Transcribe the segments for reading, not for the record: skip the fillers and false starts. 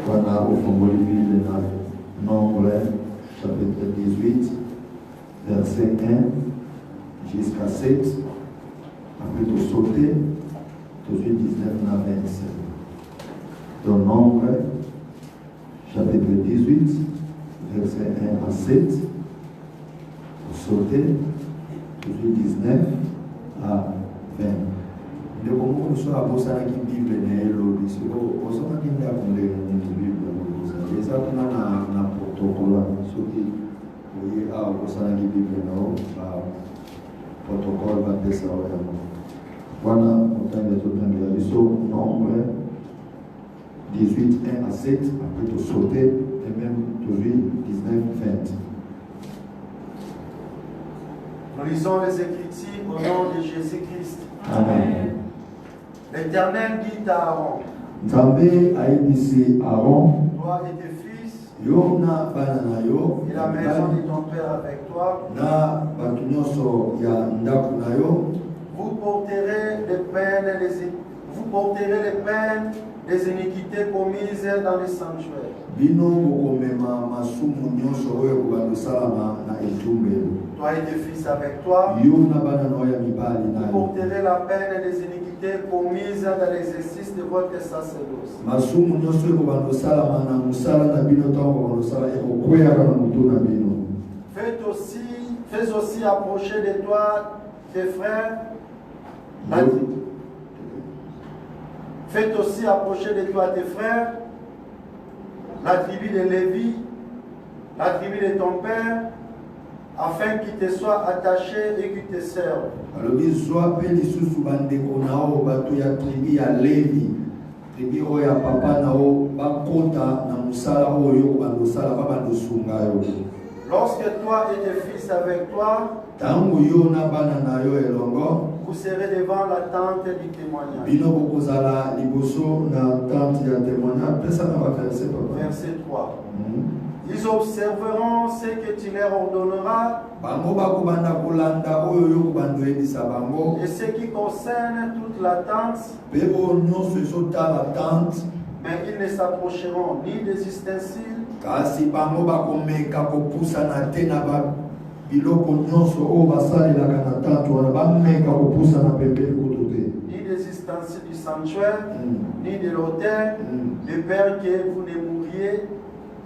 Voilà, au fond de Bible, Nombre, chapitre 18, verset 1 jusqu'à 7. Après tout sauter, tout de suite 19 à 27. Dans Nombre, chapitre 18, verset 1 à 7. Sauter, tout de suite 19 à 20. De como começou a bolsa aqui Bíblia, né? Ele disse, o só aqui não dá com ler Bíblia, mas exato na protocolo, só que o a bolsa aqui Bíblia não, a protocolo vai pensar o quando o tempo é todo também, isso Nombre 18 1 à 7, après tout sauter et même toujours 19 20. Nous lisons les Écritures au nom de Jésus-Christ. Amen. L'Éternel dit à Aaron, Nzambe aibisi Aaron, toi et tes fils, yo na bana na yo, et la maison de ton père avec toi, na batu nyonso ya ndako na yo, vous porterez les peines des iniquités commises dans le sanctuaire. bino bokomema masumu nyonso oyo kobandosalama na etumbelo. Toi et tes fils avec toi, Yo na bana na yo ya mibali na vous yo, porterez la peine des iniquités commises dans l'exercice de votre sacerdoce. masumu nyonso oyo kobandosalama na mosala na bino ntango kobandosala ekokweyaka na motu na bino. Fais aussi approcher de toi tes frères. Faites aussi approcher de toi tes frères, la tribu de Lévi, la tribu de ton père, afin qu'ils te soient attachés et qu'ils te servent. alobi zwa mpe lisusu bandeko na yo bato ya tribu ya Levi, tribu oyo ya papa na yo bakota na mosala oyo kobandosala babandosunga yo. Lorsque toi et tes fils avec toi, Tango yo na bana na yo elongo, vous serez devant la tente du témoignage. bino bokozala liboso na tente ya témoignage. Pesa na ba verset papa. Verset 3. Ils observeront ce que tu leur ordonneras Bango bakobanda kolanda oyo yo kobando yebisa bango. et ce qui concerne toute la tente, Pe oyo nyonso ezotala tente, mais ils ne s'approcheront ni des ustensiles, kasi bango bakomeka kopusana te na biloko nyonso oyo basalelaka na tente wana bameka kopusana pembeni kutu te. ni des ustensiles du sanctuaire, ni de l'autel, de peur que vous ne mouriez,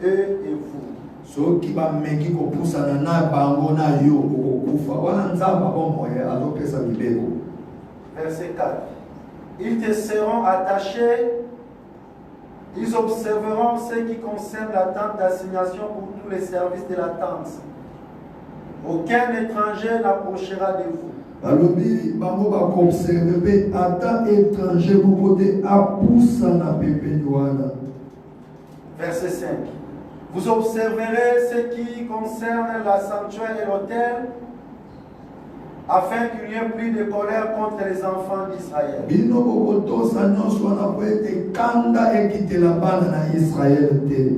eux et vous. Soki bameki kopusana na bango na yo okokufa wana nzamba bomoye azopesa mibeko. Verset 4. Ils te seront attachés, ils observeront ce qui concerne la tente d'assignation pour tous les services de la tente. Aucun étranger n'approchera de vous. Balobi bango bakoobserve mpe ata étranger moko te apusana pembeni wana. Verset 5. Vous observerez ce qui concerne la sanctuaire et l'autel, afin qu'il n'y ait plus de colère contre les enfants d'Israël. Bino bokotosa nyonso wana po ete kanda ekitela bana na Israele te.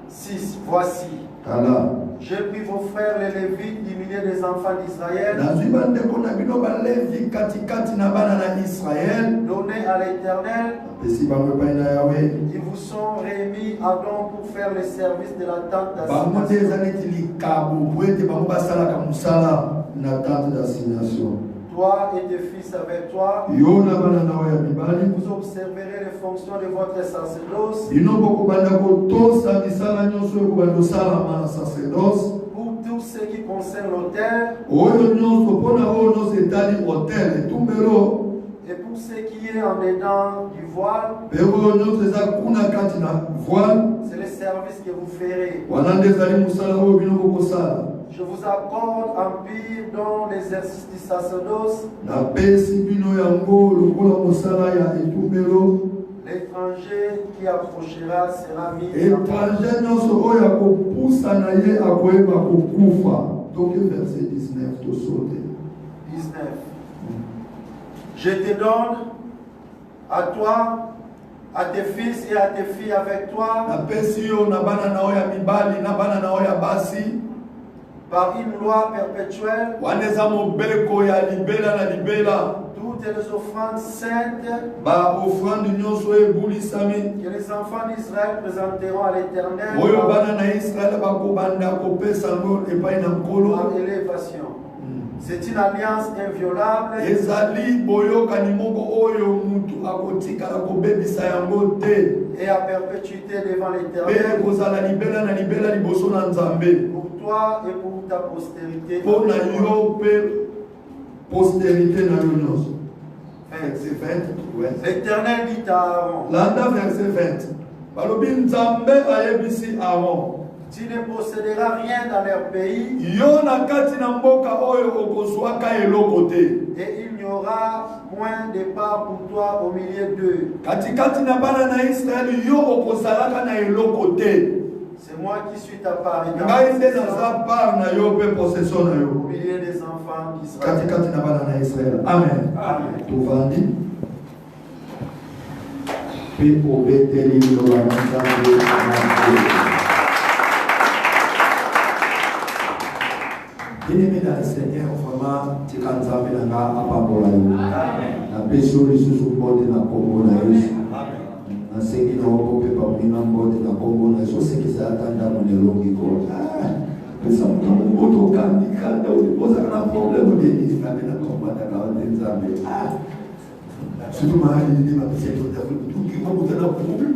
6. Voici, Tala j'ai pris vos frères les Lévites du milieu des enfants d'Israël, nazwi bandeko na bino balevi katikati na bana na Israele, donnés à l'Éternel. apesi bango epai na Yawe. Ils vous sont remis à don pour faire le service de la tente Bango te d'assignation. eza neti likabo po ete bango basalaka mosala na tente d'assignation. Toi et tes fils avec toi, Yo na bana na yo ya mibali, vous observerez les fonctions de votre sacerdoce bino bokobanda kotosa misala nyonso oyo kobanda osalama na sacerdoce pour tout ce qui concerne l'autel oyo nyonso mpona oyo nyonso etali hotel etumbelo et pour ce qui est en dedans du voile. mpe oyo nyonso eza kuna kati na voile. C'est le service que vous ferez. Wana nde ezali mosala oyo bino bokosala. Je vous accorde empire dans l'exercice du sacerdoce. Napesi bino yango lokola mosala ya etumbelo. L'étranger qui approchera sera mis en mort. Étranger nyonso oyo akopusa na ye akoyeba kokufa. Donc verset 19 tosote. 19. Je te donne à toi, à tes fils et à tes filles avec toi, Napesi yo na bana na oyo ya mibali na bana na oyo ya basi par une loi perpétuelle toutes les offrandes saintes que les enfants d'Israël présenteront à l'Éternel par élévation. C'est une alliance inviolable et à perpétuité devant l'Éternel pour toi et pour ta postérité. L'Éternel dit à Aaron, verset 20. Tu ne posséderas rien dans leur pays et il n'y aura point de part pour toi au milieu d'eux. C'est moi qui suis ta part au milieu des enfants d'Israël. Amen. Amen. Bien-aimé dans le Seigneur, vraiment, tu as entendu la parole. La personne qui se supporte dans le Congo, la sengi na okope pa mina mbote na Congo na so se ki sa atanda mo ne longi ko. Pesa mo to kandi kanda ulipoza kana problem de ni na na komanda na wenzambe. Surtout mahali ni mapesa to ta tuki ko mutana problem.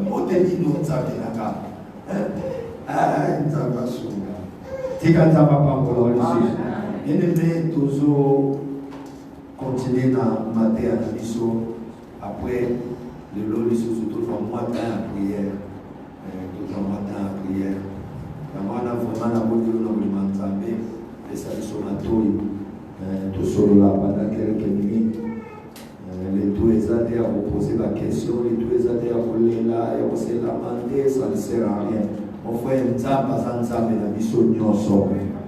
Mbote ni no tsabe na ka. Nzamba sunga. Tika nzamba pambola oli. Bien-aimé, toujours continuer dans matin à biso après le lot de tout le matin à prière. Tout le matin à prière. Moi, on a vraiment la bonne de l'Olimantambé et ça est sur ma toile. Tout seul là, pendant quelques minutes. Les deux étaient à vous poser la question, les deux étaient à vous aller là et on s'est lamenté, ça ne sert à rien. Mon frère, Nzamba Zanzambe na biso nyonso.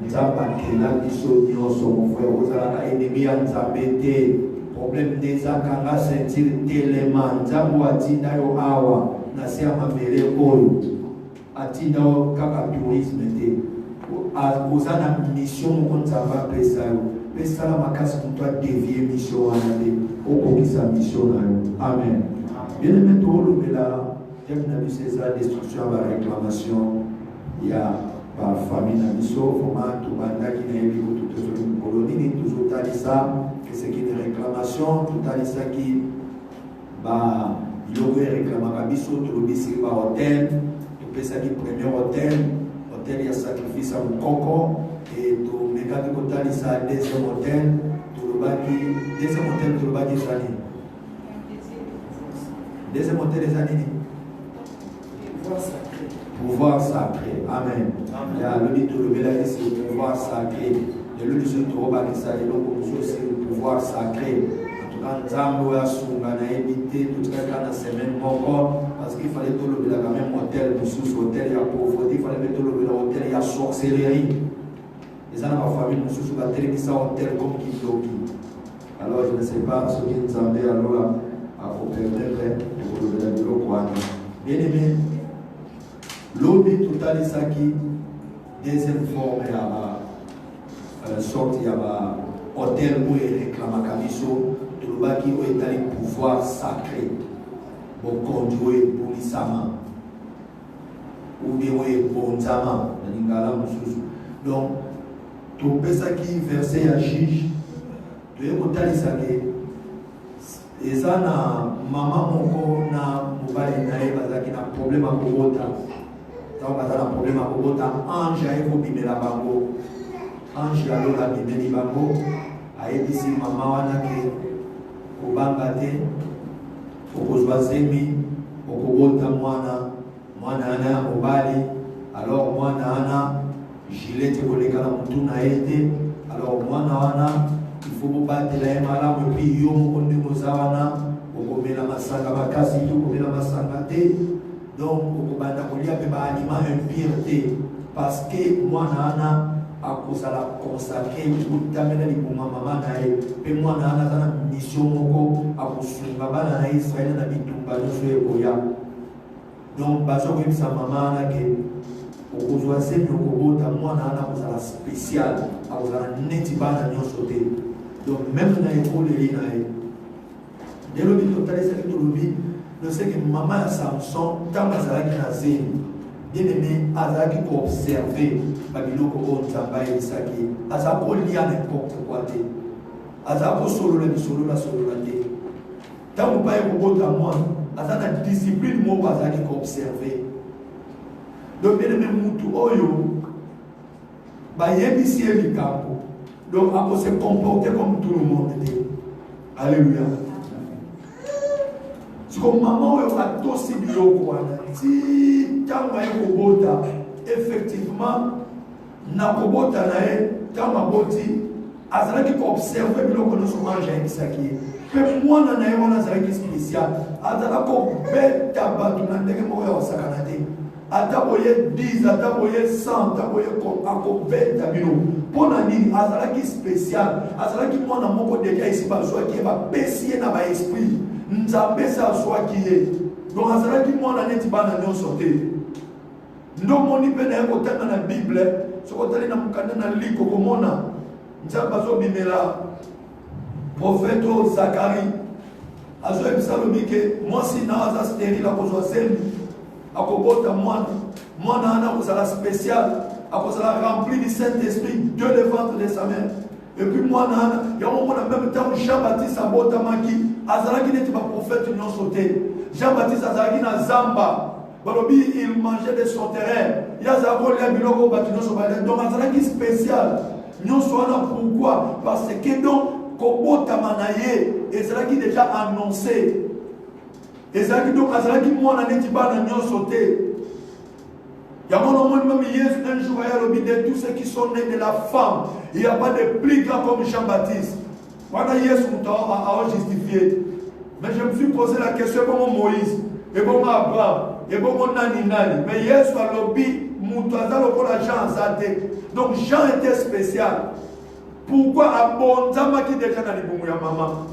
Nzamba kela biso nyonso, mon frère, vous avez un ennemi à Nzambe te. Problème des akanga sentir tellement. Nzambo atinda yo awa, na se amamele oyo. Atinda yo kaka tourisme te. Vous avez une mission, mon Nzamba pesa yo. Pesa la makasi pour toi dévier mission anade. Oko kisa mission na yo. Amen. Bien aimé tout le là. J'aime la destruction à la réclamation. Il y a par famille dans l'issue, vraiment tout le monde qui n'a pas tout sur une colonie, toujours à ça, que c'est une réclamation, tout à ça qui va y aurait réclamation, tout le monde par hôtel, tout le ça qui premier hôtel, hôtel il y a sacrifice à mon coco, et tout le méga de côté ça deuxième hôtel, tout le bagi, deuxième hôtel, tout le bagi des années. Deuxième hôtel des années. Pouvoir sacré. Amen. Il y a le mythe de c'est le pouvoir sacré. Et le lycée de Roba qui s'est c'est le pouvoir sacré. En tout cas, Nzambo a évité tout ça dans la semaine parce qu'il fallait tout le quand même hôtel, sous hôtel, il y a pauvreté, il fallait mettre tout le hôtel, il y a sorcellerie. Les gens de ma famille, nous sous la télé, ça hôtel comme qui bloque. Alors, je ne sais pas ce qui nous a amené alors à permettre pour le bien aimé. L'objet total est ça qui deuxième forme il y a sorte il y a hôtel où il réclame à Kabiso tout le bas qui est allé pouvoir sacré pour conduire pour l'isama ou bien pour l'isama donc tout ça qui versé à juge tout est total ça qui et ça na maman moko na mobali na bazaki na problème à kobota. Donc, il y a un problème à Bogota. Ange a évoqué la bango. Ange a évoqué la bango. A évoqué maman wanake. Kubangate. Okozwazemi. Okobota mwana. Mwana ana mobali. Alors, mwana ana. Gilet koleka na mutu na ete. Alors, mwana wana. Il faut battre la malamu. Et puis, yo mokonde mozawana. Okomela masanga makasi. Okomela masanga te. Donc, on va aliment impureté parce que moi, Nana, à cause de la consacrer, pour t'amener pour ma maman, et moi, Nana, dans la mission, à cause de ma maman, Israël, n'a pas tout pas de donc, parce que sa maman, okozwa semi okobota mwana ana kozala spécial akozala neti bana nyonso te. Donc même na ekoleli na ye lelo bitotalisaki tolobi noseke mama ya Samson ntango azalaki na zemi bien-aimé azalaki koobserve babiloko oyo nzambe ayelisaki aza kolia n'importe quoi te aza kosolola bisolola te ntango mpa ye kobota mwana aza na discipline moko azalaki koobserve. Donc bien-aimé mutu oyo bayebisi ye likambo donc ako se comporter comme tout le monde. Alléluia. Si comme maman oyo atosi biloko wana ti ntango aye kobota effectivement na kobota na ye ntango aboti azalaki koobserve biloko nyonso wana ayebisaki ye mpe mwana na ye wana azalaki spécial azala kobeta bato na ndenge moko ya kosakana te ata boye 10 ata boye 100 ata boye akobeta bino mpona nini azalaki spécial azalaki mwana moko deja esi bazwaki ye bapesi ye na baesprit nzambe esi azwaki ye donc azalaki mwana neti bana nyonso te ndomoni mpe na ye kotanga na bible soki otali na mokanda na liko komona nzambe azobimela profete oyo Zakari azoyebisa lobi ke mwasi na aza stérile akozwa zemi akobota mwana wana akozala spécial akozala rempli du Saint-Esprit Dieu le ventre de sa mère et puis mwana wana yango mona même temps Jean-Baptiste abotamaki azalaki neti baprofete nyonso te. Jean-Baptiste azalaki na zamba balobi il mangeait de son terrain il azalaki kolia biloko bato nyonso balia donc azalaki spécial nyonso wana. Pourquoi? Parce que donc kobotama na ye ezalaki déjà annoncé ezalaki donc azalaki mwana neti bana nyonso te. Yango non même Yesu un jour a lobi de tous ceux qui sont nés de la femme il n'y a pas de plus grand comme Jean-Baptiste. Voilà Yesu a justifié. Mais je me suis posé la question comment Moïse et comment Abraham et comment nani. Mais Yesu a lobi mutaza lokola Jean azate. Donc Jean était spécial. Pourquoi abondama qui déjà na libumu ya maman?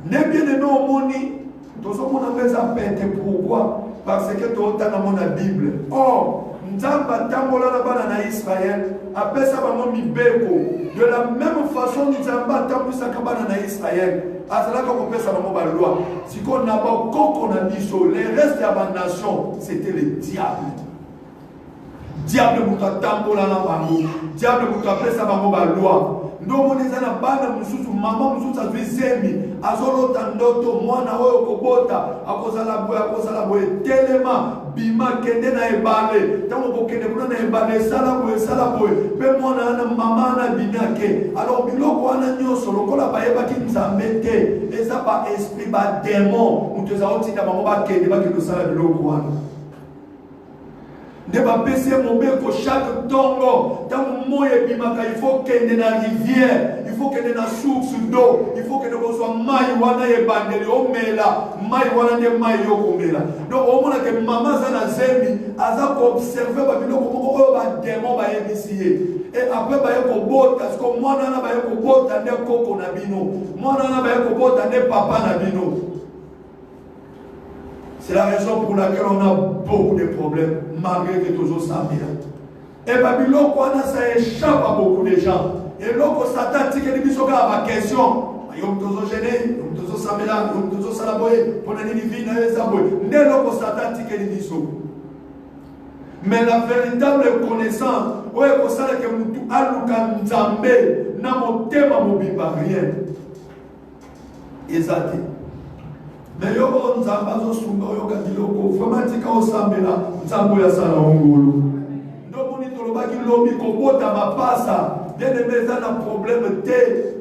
Ne bien aimé au moni. Tous ceux qu'on appelle ça pente. Pourquoi? Parce que tu as dans la Bible. Or Nzamba tambola na bana na Israël apesa bango mibeko de la même façon Nzamba tambisa kabana na Israël azalaka kopesa bango ba loi siko na ba koko na biso les restes de la nation c'était le diable mukatambola na bango diable mukapesa bango ba loi ndomo nizana bana mususu mama mususu azwizemi azolota ndoto mwana oyo kobota akozala boye telema bima kende na ebale tango kokende kuna na ebale sala boye pe mwana na mama na binake alors biloko wana nyonso lokola bayebaki nzambe te eza ba esprit ba démon mutu eza otinda bango bakende bakosala biloko wana ne va baisser mon bec chaque tongo. Dans mon mot il faut qu'il y ait une rivière, il faut qu'il y ait une source d'eau, il faut que nous soyons maïwana et bandeli, o mela, maïwana et maïoko mela. Donc au moment que maman zana zemi, aza ko observer ba biloko ko ba démon ba yebisiye. Et après ba yeko bota, parce que moi na ba yeko bota ne koko na bino, moi na ba yeko bota ne papa na bino. C'est la raison pour laquelle on a beaucoup de problèmes, malgré que toujours ça vient. Et Babylone, ça échappe à beaucoup de gens. Et lorsque Satan dit que les bisous ont ma question, ils ont toujours gêné, ils ont toujours samela, ils ont toujours salaboye, pour les divines, ils ont salaboye. Mais lorsque Satan dit que les bisous. Mais la véritable connaissance, où est-ce que ça que nous allons nzambe, n'a mon thème à mobimba rien. Exact. Mais yo nzamba zo sunga yo kadiloko vraiment tika osambela nzambo ya sala ngulu ndo moni tolobaki lobi kobota mapasa bien aimé ça na problème te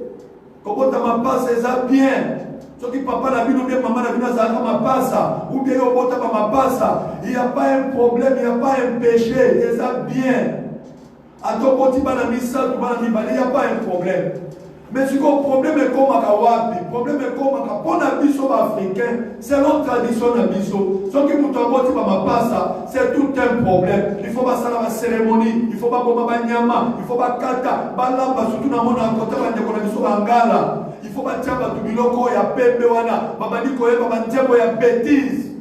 kobota mapasa eza bien soki papa na bino bien maman na bino azalaka mapasa ou bien yo bota ba mapasa il y a pas un problème il y a pas un péché eza bien atokoti bana misatu bana mibali il y a pas un problème. Mais si le problème est comme à le problème est comme à pour la biso africain, c'est notre tradition na biso. Ce qui nous tombe ma passe, c'est tout un problème. Il faut pas ça la cérémonie, il faut pas comme banyama, il faut pas kata, balamba surtout dans mon côté bande ko na biso bangala. Il faut pas tiamba tu biloko ya pembe wana, babandi ko yeba banjebo ya bêtise.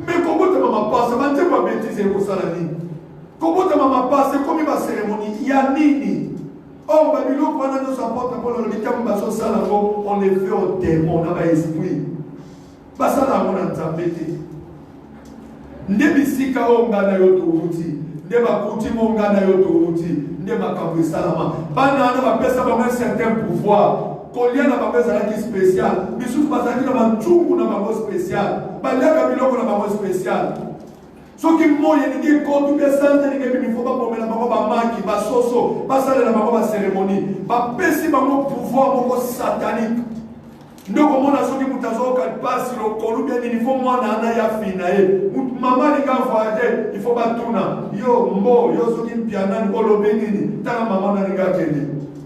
Mais comment tu ma passe, banjebo ya bêtise ko sala ni. Comment ta maman passe, c'est comme une cérémonie. Il y a nini. Oh, Babylone, quand on nous apporte pour le métier, on les fait au démon, on a un esprit. Ça, là, on a embêté. Ndebisika ongana yoto uti ndeba kuti mongana yoto uti ndeba kabwe salama bana na bapesa ba un certain pouvoir kolia na bapesa la qui spécial bisu bazaki na manchungu na bango spécial balaka biloko na bango spécial soki moye ningi kontu be sante ningi bi faut ba bomela bango ba maki ba soso ba sala na bango ba cérémonie ba pesi bango pouvoir moko satanique. Ndoko mona soki mutazoka pasi lo kolubia ni faut mwana ana ya fina e mama linga voyager il faut batuna yo mbo yo soki piana ni olobe nini tala mama na linga kende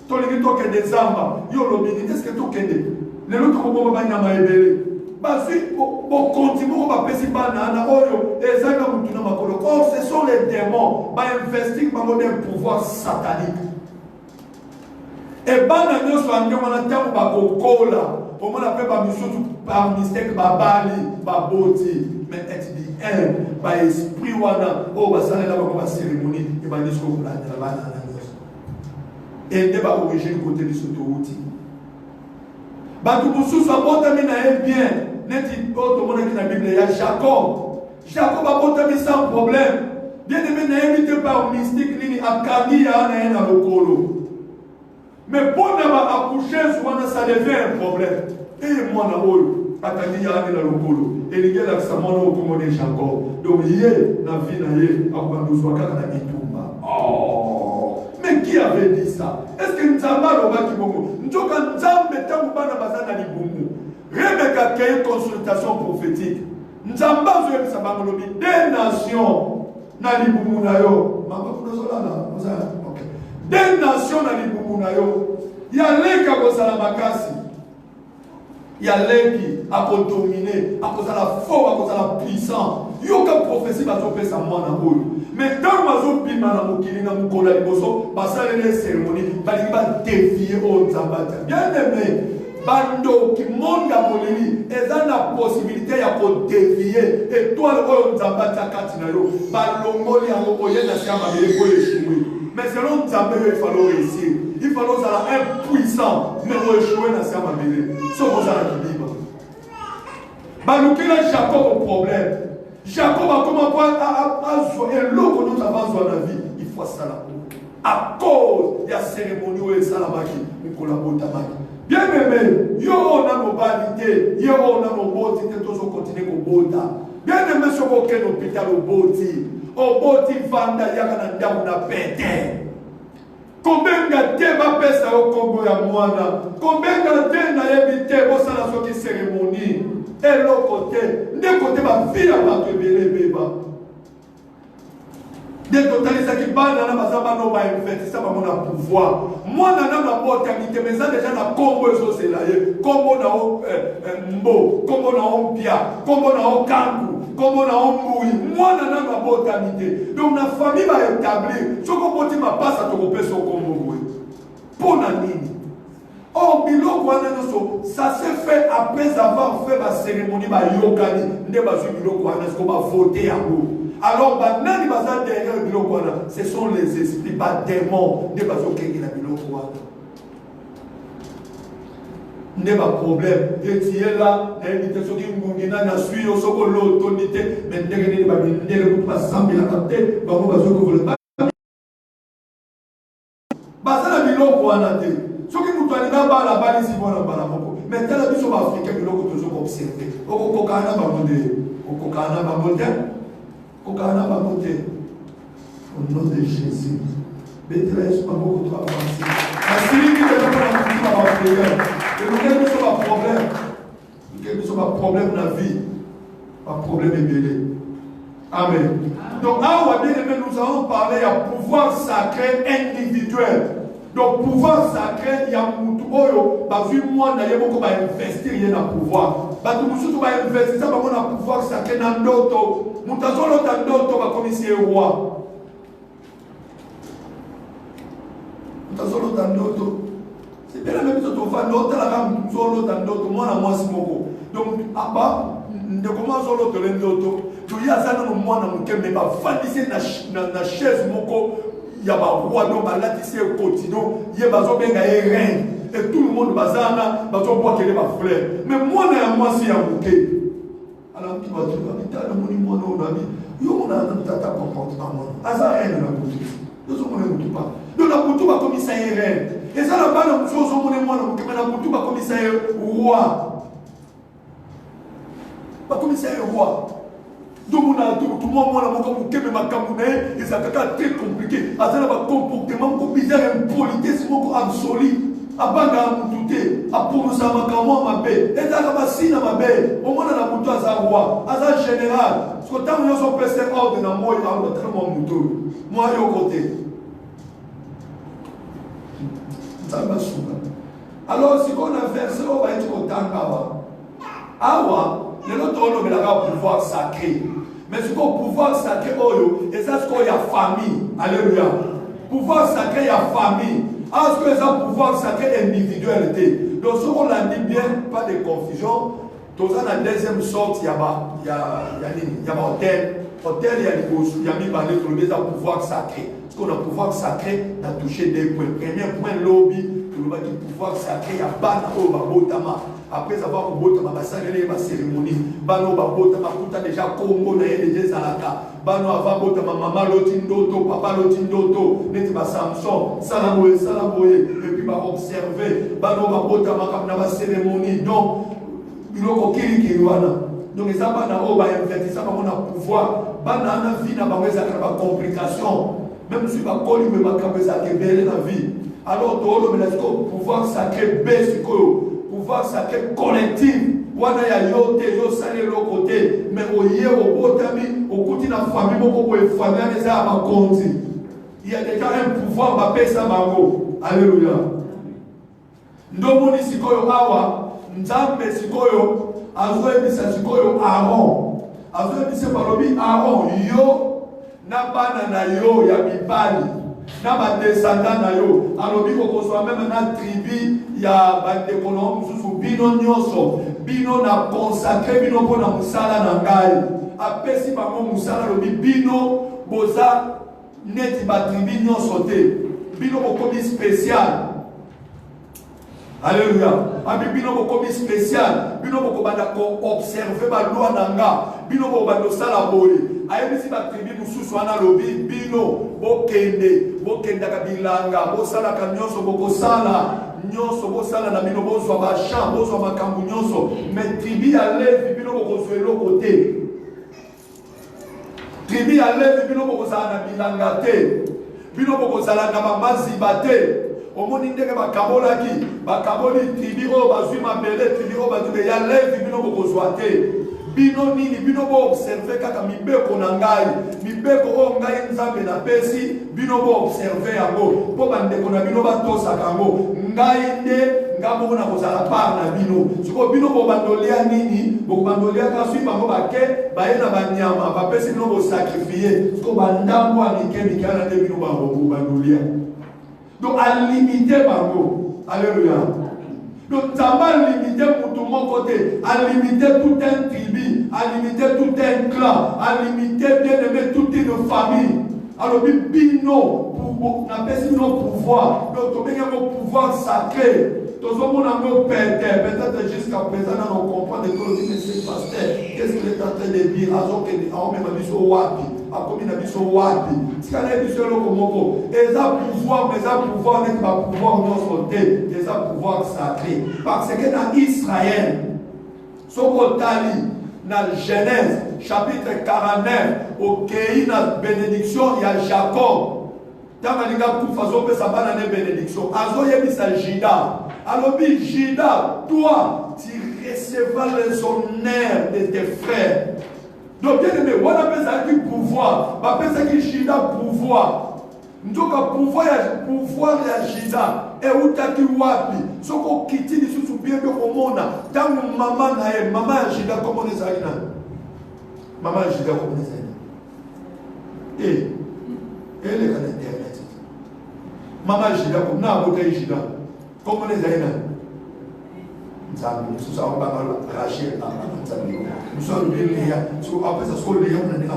to lingi to kende zamba yo lobe nini est-ce que to kende le loto ko bomba banya maebele basi bo continue ba pesi banana oyo ezanga mutuna makolo. Or ce sont les démons ba investir bango des pouvoirs sataniques et bana nyoso anyo wana tamu ba kokola. Comment on appelle par mystère, babali, baboti, mais être bien, par esprit, oh, ça là, on va cérémonie, et va dire ce qu'on a là, et ne va origine côté de ce outil. Bah, tout le monde, ça va bien, n'est-il pas tout le monde qui dans la Bible, il y a Jacob. Jacob a porté sans problème. Bien aimé, n'a invité par mystique, ni à Kagi, à le colo. Mais pour accoucher, souvent ça devient un problème. Et moi, je suis allé dans le colo. Et les gars, ça m'a dit Jacob. Donc, hier, dans la vie, oh! Mais qui avait dit ça? Est-ce que nous avons dit ça? Nous avons dit une consultation prophétique. Nous avons dit des nations. Des nations il y a l'un qui a makasi. Il y a l'un qui a dominé, à cause de la force, à cause de la puissance. Il y a une prophétie qui a fait ça. Mais quand on a fait ça, on a fait une cérémonie, on a dévié au Nzambata. Bien aimé, bando qui monte à Molini, ils ont la possibilité de dévier. Et toi, le Nzambata Katinayo, balongoli à Mokoye, na siama beleko échoué. Mais selon Nzambé, il fallait réussir. Il fallait être impuissant, mais on échoué dans sa mamie. C'est pour ça qu'il dit. Baloukila Jacob au problème. Jacob a commencé à jouer l'eau que nous avons dans la vie. Il faut ça là. À cause de la cérémonie où il salamaki, nous collaborons. Bien aimé, yo on a nos validités, yo on a nos boti, tous on continue au bota. Bien aimé, sur aucun hôpital au boti. Au boti vanda yaka na na pété. Combien de temps va passer au Congo ya mwana? Combien de temps na yebite bo sala soki cérémonie? Et l'autre côté, de côté va vie à battre bébé. De totaliser qui bana na bazaba no ba infecter ça va mon pouvoir. Moi na na bote amité mais ça déjà na Congo so c'est là. Congo na mbo, Congo na ompia, Congo na okangu. Comme on a embrouillé, moi je n'ai pas botanité. Donc la famille va établir. Ce qu'on peut dire, passe à ton repère sur Congo. Pour la ligne. Or, ça s'est fait après avoir fait la cérémonie de Yokani. On va voter à vous. Alors, ce sont les esprits, pas démons. Ne pas n'est pas problème. Et tu es là, et tu es là, tu es l'autorité, mais tu es là, tu es pas 100 000 à tête, tu es là, basala biloko wana te soki mutu alinga bala bali si bona bala moko mais tala biso ba africain biloko tozo observer okokana ba monde okokana ba monde okokana ba monde au nom de Jésus Bétresse pas beaucoup trop avancé parce que qui est pas problème et nous avons un problème nous avons un problème dans la vie un problème ébélé. Amen. Donc, nous allons parler du pouvoir sacré individuel. Donc, pouvoir sacré, il y a beaucoup de moi, il va investir dans le pouvoir. Il va investir dans le pouvoir sacré dans d'autres. Nous avons d'autres comme ici le roi. Nous avons d'autres. C'est bien la même chose. Nous avons d'autres. Moi, moi, c'est mon. Donc, ndeko azolo tole ndoto to yazana no mwana muke me ba fandise na chaise moko ya ba roi do balatise continent ye bazo benga e reine et tout le monde bazana bazo boire kele ba fleur mais mwana ya mwasi ya muke ala mki bazo bitana moni mwana ona bi yo mona na tata comportement aza reine na muke yo mona mutupa do na mutupa komisa e reine ezala bana musozo mona mwana muke na mutupa komisa e roi commissaire roi donc on a tout le monde moi mon comme kebe makamune et ça très compliqué azala ba comportement ko bizarre impolitesse moko absolu abanga mututé aporo sa makamo mabe et ça ba sina mabe au monde na mutu aza roi aza général parce que tant yo so pèse ordre na moi a très mon mutu moi yo côté ça va souba alors si on a versé on va être content awa le autre on a le pouvoir sacré mais ce qu'on pouvoir sacré et ça ce qu'on y a famille alléluia pouvoir sacré y a famille est-ce que ça pouvoir sacré individualité donc ce qu'on a dit bien pas de confusion tout ça la deuxième sorte il y a hôtel il y a les il y a mis par les pouvoir sacré ce qu'on a pouvoir sacré on a touché des points premier point lobby tout le pouvoir sacré il y a ban au babotama. Après avoir bota ma salé ma cérémonie bano babota makuta déjà Congo na déjà zalaka bano ava bota maman lotindoto papa lotindoto neti ba Samson salamoye et puis ba observer bano babota makam na cérémonie donc biloko kili wana donc les abana o ba invertir ça ba pouvoir bana na vie na ba weza ba complication même si ba koli me makabeza kebele na vie alors to le pouvoir sacré besiko pouvoir sacré collectif wana ya yote yo sale lo côté mais oye obotami okuti na famille moko ko famille eza ba konzi il y a déjà un pouvoir ba pesa bango alléluia ndomoni sikoyo awa nzambe sikoyo azoebisa sikoyo Aaron azoebisa balobi Aaron yo na bana na yo ya mibali na ba descendant na yo alobi ko kozwa même na tribu ya ba décolon mususu bino nyonso bino na consacré bino pona musala na ngai apesi bango musala lobi bino boza neti ba tribu nyonso te bino bokomi spécial alléluia abi bino bokomi spécial bino bokobanda ko observer ba loi nanga bino bobanda sala boye ayebisi ba tribu mususu wana lobi bino bokendaka bilanga bosalaka nyonso bokosala nyonso bosala na bino bozwa bachamp bozwa makambo nyonso mais tribu ya Levi bino bokozwa eloko te tribu ya Levi bino bokozala na bilanga te bino bokozala na bamaziba te omoni ndenge bakaboli tribu oyo bazwi mabele tribu oyo bazwi ya Levi bino bokozwa te bino nini bino bo observer kaka mibeko na ngai mibeko o ngai nzambe na pesi bino bo observer yango po bandeko na bino batosaka yango ngai nde ngabo na kozala par na bino siko bino bo bandolia nini bo bandolia kasi bango bake baye na banyama bapesi bino bo sacrifier siko bandambo amike mikana nde bino ba bandolia donc à limiter bango alléluia. Donc, ça va limiter pour tout mon côté, à limiter tout un tribu, à limiter tout un clan, à limiter bien aimer toute une famille. Alors, bino, on appelle nos pouvoirs, donc, on pouvoir sacré. Tout le monde a peut-être jusqu'à présent, on comprend de tout le monde, c'est pasteur. Qu'est-ce qu'il est en train de dire? Alors, on même a mis au wapi, à combien a mis au wapi. Si on a mis au locomoto, et ça pouvoir, mais ça pouvoir n'est pas pouvoir de notre côté, et ça pouvoir sacré. Parce que dans Israël, son Tali, dans Genèse, chapitre 49, au pays de bénédiction, il y a Jacob. Tant que les façon que ça va dans les bénédictions. Azo yebisa Jida. Alors, Jida, toi, tu recevras les honneurs de tes frères. Donc, bien aimé, on appelle ça du pouvoir. On appelle ça Jida pouvoir. Donc, pouvoir ya Jida. Et où t'as dit wapi? Ce qu'on quitte, il se bien que au monde. Tant que maman n'a maman Jida, comment les aïna? Maman Jida, comment les aïna? Elle est à l'intérieur. Maman Jida, comme n'a pas Jida. Comment les aïna? Nzambe mosusu akobanga Rachel Nzambe mosusu alobi Léa apesa soko Léa mona ndenge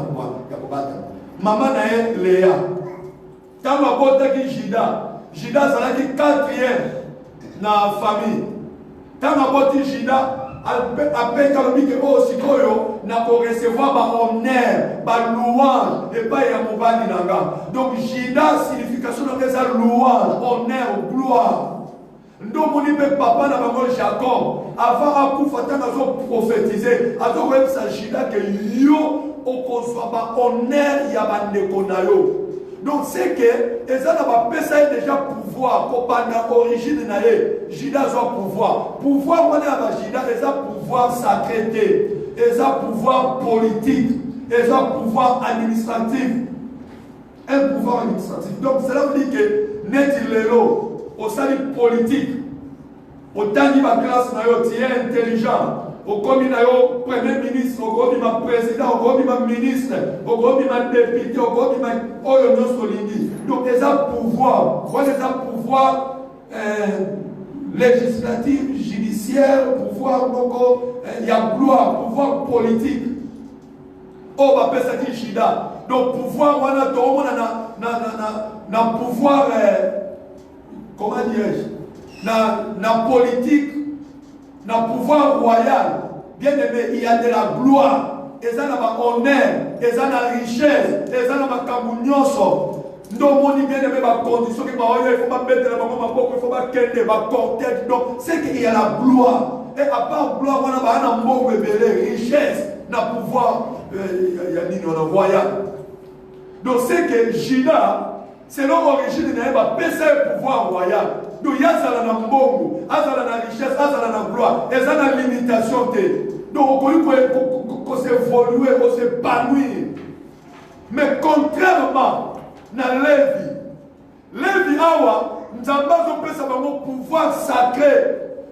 ya kobata mama na ye Léa ntango abotaki Juda azalaki 4e na famille ntango aboti Juda apeka alobi ke oyo sikoyo na korecevoir bahonneur balouange epai ya mobali na nga donc Juda signification nanga eza louange honneur gloire ndomoni mpe papa na bango Jacob avant akufa ntango azoprofetize azokoyebisa Juda ke yo okozwa bahonneur ya bandeko na yo donc c'est que eza na bapesa ye déjà pouvoir kopanda origine na ye Juda azwa pouvoir wana ya bajuda eza pouvoir sacré te eza pouvoir politique eza pouvoir administratif un pouvoir administratif donc cela veut dire que neti lelo osali politique otangi baklasse na yo tu es intelligent okomi na yo premier ministre okomi ma président okomi ma ministre okomi ma député okomi ma oyo nyonso olingi donc eza pouvoir wana eza pouvoir législatif judiciaire pouvoir moko ya gloire pouvoir politique oyo bapesaki Juda donc pouvoir wana toomona na pouvoir comment dirais-je na politique na pouvoir royal bien aimé il y a de la gloire eza na ba honneur eza na richesse eza na makambo nyonso ndomoni bien aimé ba condition que ba oyo il faut pas mettre la maboko il faut pas kende ba cortège donc c'est qu'il y a la gloire et à part gloire wana ba na mbongo ebele richesse na pouvoir ya nini wana royal donc c'est que Juda c'est l'origine na ba pesa pouvoir royal donc yazala na mbongo azala na richesse azala na gloire eza na limitation te donc on s'évoluer on s'épanouir mais contrairement na Lévi awa nzambe azopesa bango pouvoir sacré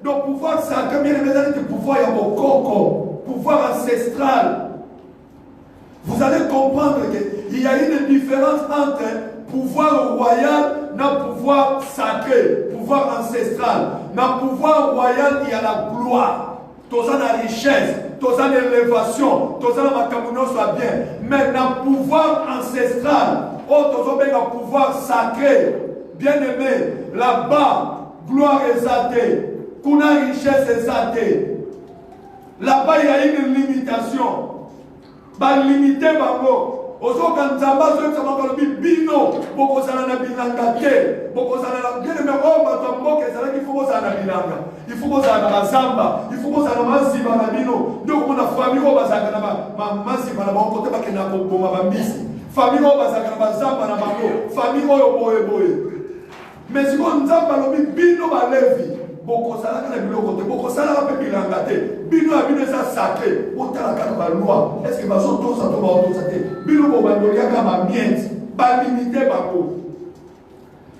donc pouvoir sacré bien aimé pouvoir ya bokoko pouvoir ancestral vous allez comprendre qu'il y a une différence entre pouvoir royal na pouvoir sacré, pouvoir ancestral. Na pouvoir royal, il y a la gloire. Toza na richesse, toza na élévation, toza na makamuno soit bien. Mais na pouvoir ancestral, oh toza benga pouvoir sacré, bien aimé, là-bas, gloire exaltée, kuna richesse exaltée. Là-bas, il y a une limitation. Ba limité bango. Ozoka nzamba zo tsama bino bokozala na bilanga te bokozala na bien mais on va tomber que ça qu'il faut kozala na bilanga il faut kozala na bazamba il faut kozala na maziba na bino donc on a famille o bazaka na maziba na bango te bakena ko boma ba mbisi famille o bazaka na bazamba na bango famille oyo boye mais si on nzamba lobi bino ba levi bokozala na biloko te bokozala pe bilanga te bino ya bino eza sacré otala kaka ba loi est-ce que bazotosa to baotosa te bino bo bandoliaka ba miette ba limité bango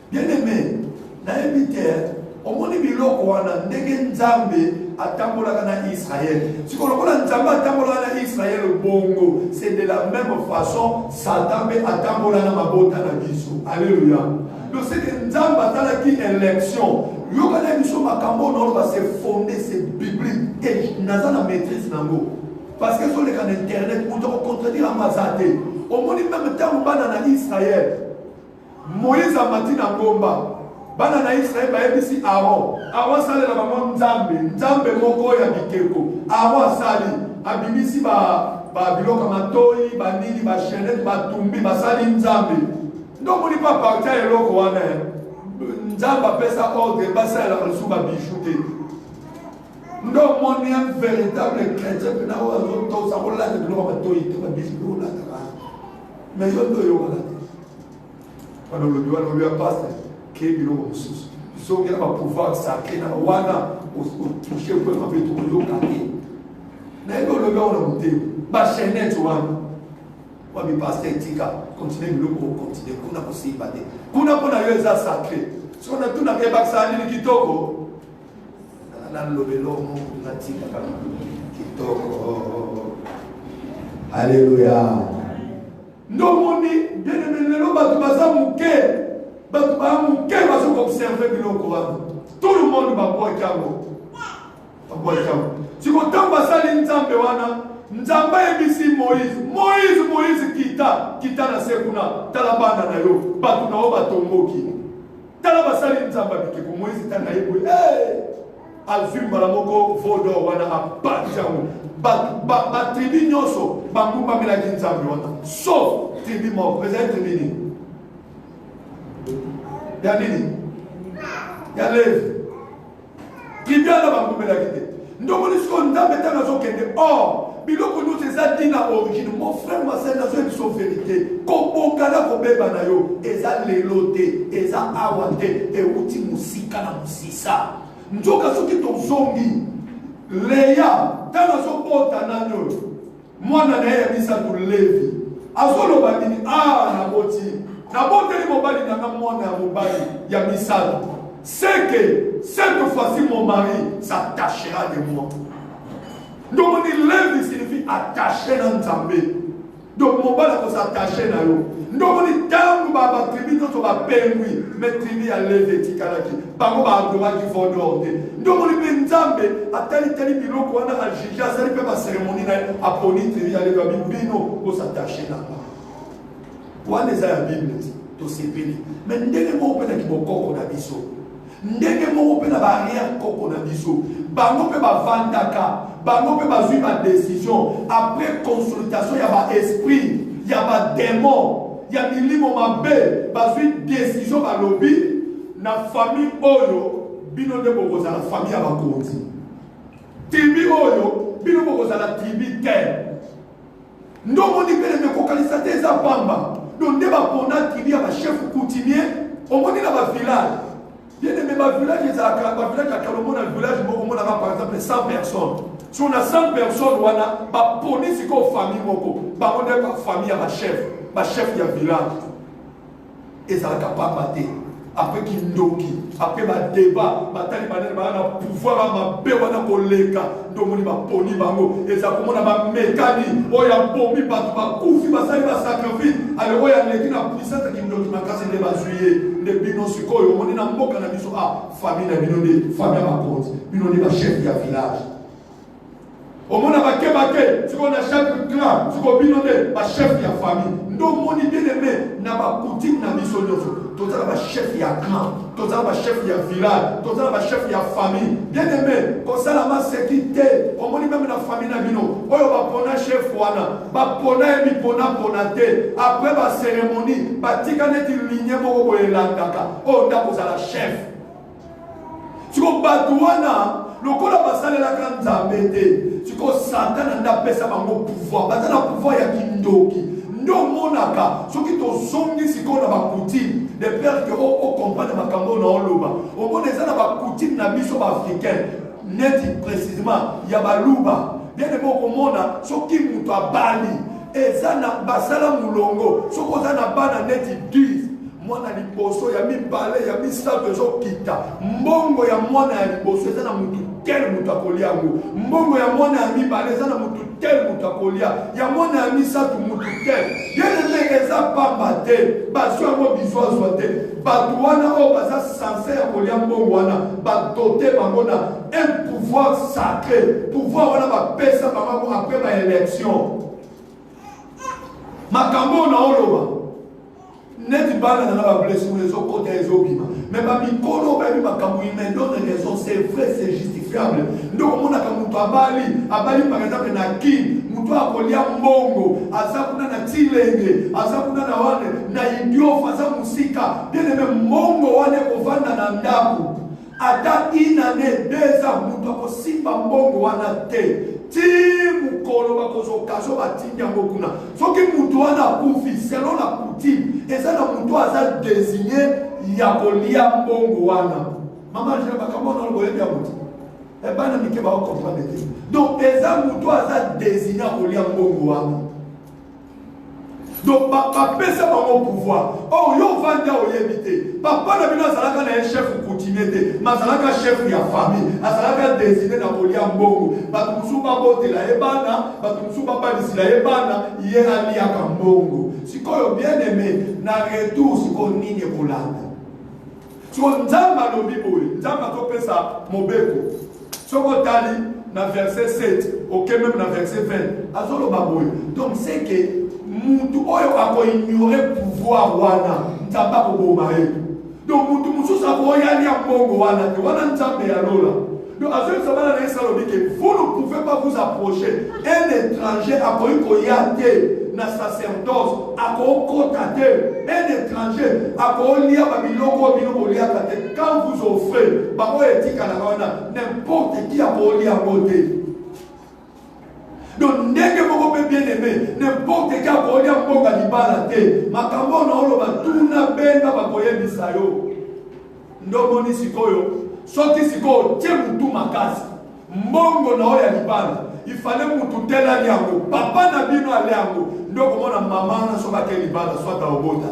bien aimé na ebite omoni biloko wana ndenge nzambe atambolaka na Israël sikolokola nzambe atambolaka na Israël bongo c'est de la même façon Satan be atambola na mabota na biso alléluia donc c'est que nzambe atalaki élection yokana biso makambo nolo ba se fondé c'est biblique et nazana maîtrise nango parce que sur les canaux internet pour te contredire à mazate au monde même temps bana na Israël Moïse a mati na ngomba bana na Israël ba yebisi Aaron sale la bango nzambe moko ya bikeko Aaron sali abimisi ba biloko matoi ba nini ba chenette ba tumbi ba sali nzambe donc on pas partir eloko wana nzamba pesa ordre basa la resuba bijouté donc mon un véritable chrétien que na o to sa bola de biloko matoi te ba bijouté la ta mais yo to yo wala quand le doit le pasteur qui est biloko mususu so ngela ba pouvoir sacré na wana o toucher peu ma beto yo kaki na ndo le gars on a monté ba chenette wana wa bi pasteur tika continuer biloko continuer kuna possible te kuna pona yo eza sacré si on a tout na kebaksa ni kitoko na lobelo na tika kama kitoko alléluia ndomoni bien aimé lelo batu baza muke batu ba muke bazo observer biloko wana tout le monde ba boy kango Si vous avez nzambe wana, nzamba ebisi Moïse kita na sekuna, talabana na yo, batu na oba tomboki. Talabasali nzamba biki, Moïse tana yebo, alfimba la moko vodo wana apanjamu. Ba tribi nyoso, bangumba melaki nzambe wana. Sauf tribi moko, vous tribi ni. Ya nini? Ya Levi. Tribi ala bangumba melaki te. Ndombo nisko nzambe tana zo kende. Biloko nous eza dina origine. Mon frère, ma sœur, nazo biso vérité. Kobongana kobeba na yo, eza lelote, eza awate, euti musika na musisa. Njoka soki tozongi. Leya, tana so bota nanyo. Mwana na ya misatu Levi. Azoloba nini na boti. Na bote ni mobali na mwana ya mobali ya misatu. C'est que cette fois-ci mon mari s'attachera de moi. Donc, Levi signifie attaché dans Nzambe. Donc, mon bala s'attacher dans l'eau. Donc, on dit tant que ma tribu, nous sommes pengui, mais tribu à Levi, tikalaki. Bango ba droit qui vont d'ordre. Donc, on dit Nzambe, à tel bilo qu'on a à juger, ça ne peut pas cérémonie à poni tribu à Levi, bino, pour s'attacher là. Pour les à la Bible, tout c'est béni. Mais nous devons pas qui boko na biso. Ndenge moko pe na barrière koko na biso bango pe ba vandaka bango pe ba zui ba décision après consultation ya ba esprit ya ba démon ya milimo mabe ba zui décision ba lobi na famille oyo bino de bokoza la famille ya ba konzi tribu oyo bino bokoza la tribu terre ndongo ni pele me kokalisa te za pamba donc nde ba pona tribu ya ba chef coutumier au moni na ba village. Bien aimé, ma village, il y a un village, par exemple 100 personnes. Si on a 100 personnes, on a police qui est famille, on a famille à ma chef du village. Et ça n'a pas battu. Après qu'il ndoki, après ma débat, ma tali ma pouvoir ma béwana koleka, donc on va poni bango, et ça commence à ma mécanique, oh ya bombi pas ma koufi, ma sali ma sacrifice, alors oh ya l'église la puissance qui ndoki ma casse de basuyer, de bino suko, on est dans mboka na biso famille na bino de famille ma compte, bino de ma chef du village. Au monde à Kebake, si on a chaque clan, si on bino de ma chef de famille, donc mon idée de me n'a pas coutume na biso nyoso. Tout ça va chef ya clan, tout ça va chef ya village, tout ça va chef ya famille. Bien aimé, comme ça la masse sécurité, au moins même la famille na bino. Oyo va pona chef wana, va pona mi pona ponate. Après la cérémonie, va tika net ligne moko boelangaka. Oh ndako za la chef. Tu ko batwana, lokola basale la grande zambete. Tu ko Satan nda pesa bango pouvoir, batana pouvoir ya kindoki. Ndo monaka, ce qui te zongi si qu'on a ma coutume, de père que on comprend ma cambo na oloba. Au moins les ana ma coutume na biso africaine, net précisément, ya baluba. Bien de bon komona, ce qui muto abali, ezana basala mulongo, ce qu'on a na bana net 10. Mwana liboso ya mibale ya misato ezo kita. Mbongo ya mwana ya liboso ezana mutu tel mutu akolia ngo. Mbongo ya mwana ya mibale ezana mutu tel mutu akolia. Ya mwana ya misato mutu tel. Yene eza pamba te. Baso yango bizwazwa te. Batu wana o baza sanse ya kolia mbongo wana. Badote bango na un pouvoir sacré. Pouvoir wana bapesa bango après ba élection. Makambo na oloba. Net bana na ba blessure les autres côtés les obima mais ba mikolo ba bi makambo ime donne raison c'est vrai c'est justifiable donc mona ka mutu abali par exemple na ki mutu akolia mbongo aza kuna na tilenge aza kuna na wane na idio faza musika bien même mbongo wane kovanda na ndaku ata inane deza mutu akosimba mbongo wana te ti mukolo bakozo kaso batinga ngokuna soki mutu wana kufi selon la coutume eza na mutu aza désigné ya kolia mbongo wana mama je bakambo na loboye ya mutu e bana mike ba comprendre te donc eza mutu aza désigné ya kolia mbongo wana donc bapesa bango pouvoir oh yo vanda oyebite papa na bino azalaka na chef coutumier te mazalaka chef ya famille azalaka désigné na kolia mbongo bato musu babotela ebana bato musu babalisila ebana ye aliaka mbongo sikoyo bien aimé na retour siko nini kolanda siko nzamba lobi boye nzamba topesa mobeko Sokotali, dans verset 7, ok, même dans verset 20. Azolo baboy. Donc, c'est que, Moutou Oyo a ignoré pouvoir wana, Ntamba Kobomae. Donc, Moutou Moussou Savo Yali a Bongo wana, wana Ntambe Yalola. Donc, Azolo Sabana Nesalobi, que vous ne pouvez pas vous approcher. Un étranger a Koyate. Na sacerdoce, à côté, un étranger, à côté, quand vous offrez, n'importe qui a côté à côté. Donc, bien aimé, n'importe qui a côté à côté, ma cambo tout n'a pas de bisayo. Ndomoni sikoyo, sorti sikoyo, tiens tout ma casse. Mbongo na oya libala. Il fallait que tu aies liango. Papa n'a bien liango. Donc, on a maman, soit à libala, soit à obota.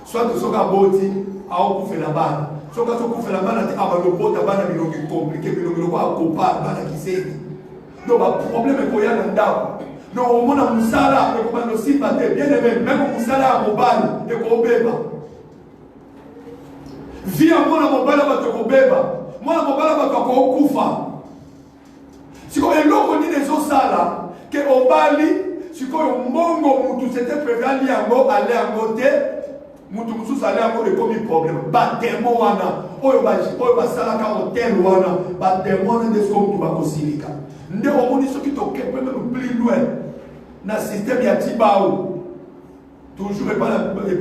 Soit à boti, à okufer la balle. Soit à okufer la balle, à obota, à bilongi compliqué, bilongi à copa, à qui c'est. Donc, le problème est qu'il y a un dame. Donc, on a un sala, et on a aussi battu, bien aimé, même un sala à mobile, et qu'on bébé. Vie à moi, la mobile, à te bébé. Moi, la mobile, à te kufa. Si on est là, on dit les autres là, que au Bali, si on mongo mutu c'était prévu à liango, aller à côté, mutu mutu aller à côté comme un problème. Batemo wana, oyo ba sala ka hotel wana, batemo wana de ce qu'on doit considérer. Nde on dit ce qui te occupe même plus loin. Na système ya tibao. Toujours et pas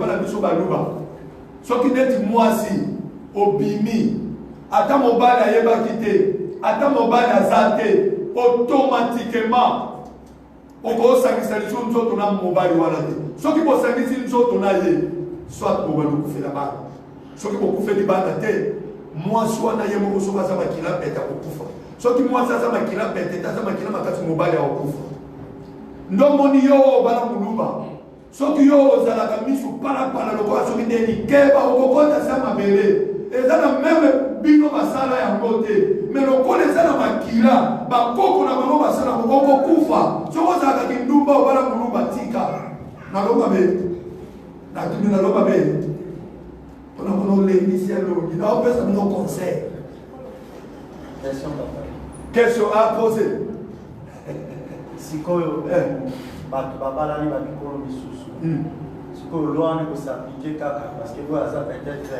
la mission baluba. Ce qui net moi si obimi, ata mobile ayeba quitter, ata mobile azate. Automatiquement, on va s'agir de choses dont on a mobile wana. Ceux qui vont s'agir de choses dont on a soit on va nous faire la balle. Ceux qui vont faire des balles à terre, moi soit na yemo ko soba sama kila peta ko kufa. Ceux qui moi ça sama kila peta, ça sama kila makati mobile ya kufa. Ndo moni yo bana muluba. Ceux qui yo za la kamisu para loko aso kindeni keba okokota sama bele. Et ça n'a même bino basala ya côté. Mais le connaît ça dans ma kila, ba koko na bango basala ko kufa. So ko za ka kindumba obala muluba tika. Na loba be. Na tumi na loba be. On a les initiales, il a offert nos conseils. Question papa. Question à poser. Si koyo baba là ni ba bikolo bisusu. Si koyo loane ko s'appliquer kaka parce que vous ça peut-être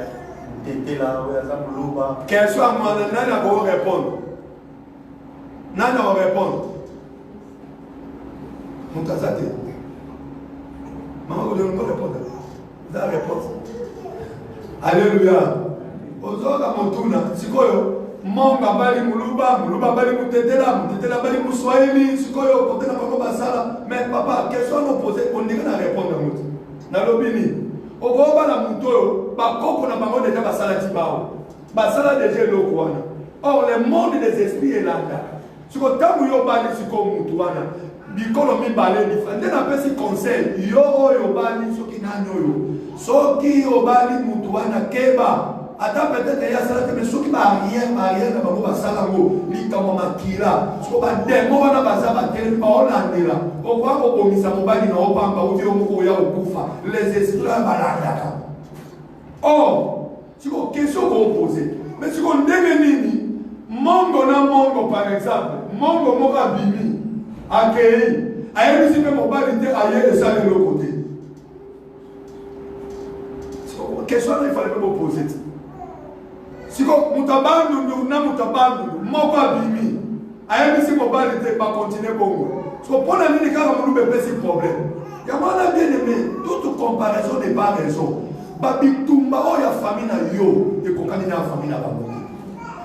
tété là ou ça muluba. Question à moi nani va répondre. Nani va répondre. Moutazate. Maman vous devez répondre. Vous allez répondre. Alléluia. Ozoka motuna sikoyo monga bali muluba bali mutetela bali muswahili sikoyo kotena bako basala mais papa question no poser on dirait na répondre mutu na lobini ogoba na mutoyo bakoko na bango déjà basala tibao basala déjà loko wana. Or le monde des esprits est là. Siko tamu yo bali siko mutu wana bikolo mi balé différent na pesi conseil yo oyo bali soki nani oyo soki obali mutu wana keba ata peut-être ya sala te soki ba rien na bango basala ngo likamo makila siko ba demo wana bazaba tele ba olandela okwa ko bomisa mobali na opamba uti omoko ya okufa les esprits balandaka. Oh siko question ko poser mais siko ndenge nini mongo na mongo par exemple mongo moka bimi akei ayebisi mpe mobali te aye esala le côté. Question il fallait pas poser. Si vous mutabandulu moko abimi ayebisi mobali te ba continuer bongo. So pour la nini kaka mulu bebe si problème. Ya mwana bien aimé, toute comparaison n'est pas raison. Ba bitumba o ya famille na yo e kokani na famille na bango.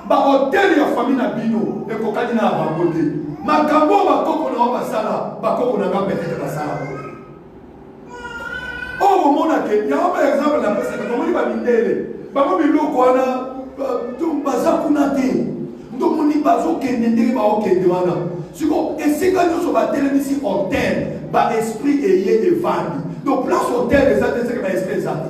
Ba hotel ya famille na bino e kokani na bango te. Makambo ba koko na basala, ba koko na ngamba te basala. Oh, mon accueil, il y a un exemple de la personne qui va m'aider. Bamo biloko wana tumbaza kunate. Ndo moni bazo kende ba okende wana. Siko esika nyoso ba telemisi hôtel, ba esprit eye evandi. Donc place hôtel les autres c'est que ba esprit zate.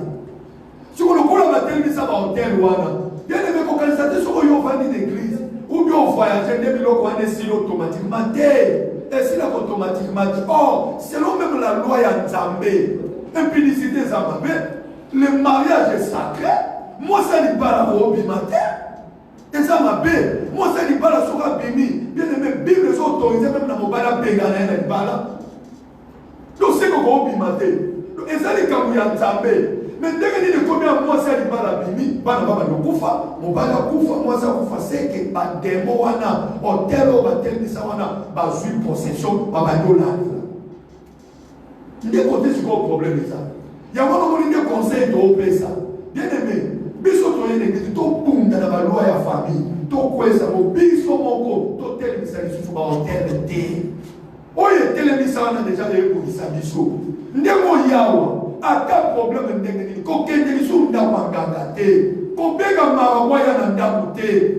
Siko lokola ba telemisi ba hôtel wana. Bien aimé ko kanisa soko yo vandi d'église. Ou bien voyager de biloko wana si automatiquement té. Et si la automatiquement. Oh, selon même la loi ya Nzambe. Impudicité, ça m'appelle. Le mariage est sacré. Moi, ça n'est pas la robe matin. Et ça m'a bé. Moi, ça dit pas la soura bimi. Bien aimé, Bible les autorisés même dans mon bala pégana et dans bala. Donc c'est qu'on va bimater. Et ça dit quand vous y entendez. Mais dès que vous combien moi ça dit pas la bimi, pas na baba kufa, mon bala kufa, moi ça kufa c'est que ba demo wana, hôtel ou ba tel ça wana, ba zui possession, ba dola. Ndé côté c'est quoi le problème de ça? Il y a un conseil de ça. Bien aimé. Biso to yene ngiti to bunda na balwa ya famille to kweza mo biso moko to telemisa lisusu ba hotel te oye telemisa wana deja de ko biso ndemo yawa ata problème ndenge ni ko kende lisusu nda kwanganga te ko bega mawa ya na ndaku te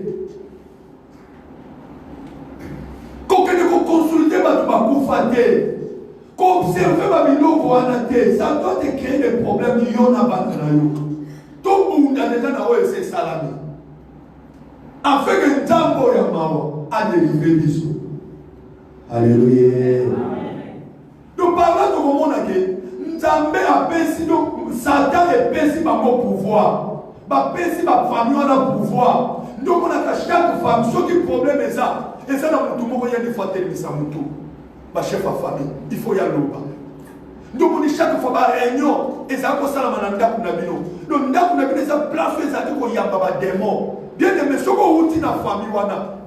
ko kende ko consulter ba to bakufa te ko observer ba biloko wana te ça doit te créer des problèmes yona bana yo. Tout le monde a déjà c'est salami. Afin que Nzambo Yamawa a délivré l'issue. Alléluia. Donc par là, tout le monde a dit Nzambe a pési, donc Satan est pési par mon pouvoir. Ba pési par famille, on a pouvoir. Donc on a chaque femme, ce qui problème est ça. Et ça, tout le monde a des fois tellement ça moutou. Ma chef à famille, il faut y aller au bas. Donc on dit chaque fois par réunion, et ça a ça la mananda pour Nabino. Donc Nabino est sa place, et ça dit qu'il y a pas de démon. Bien aimé, ce qu'on routine la famille,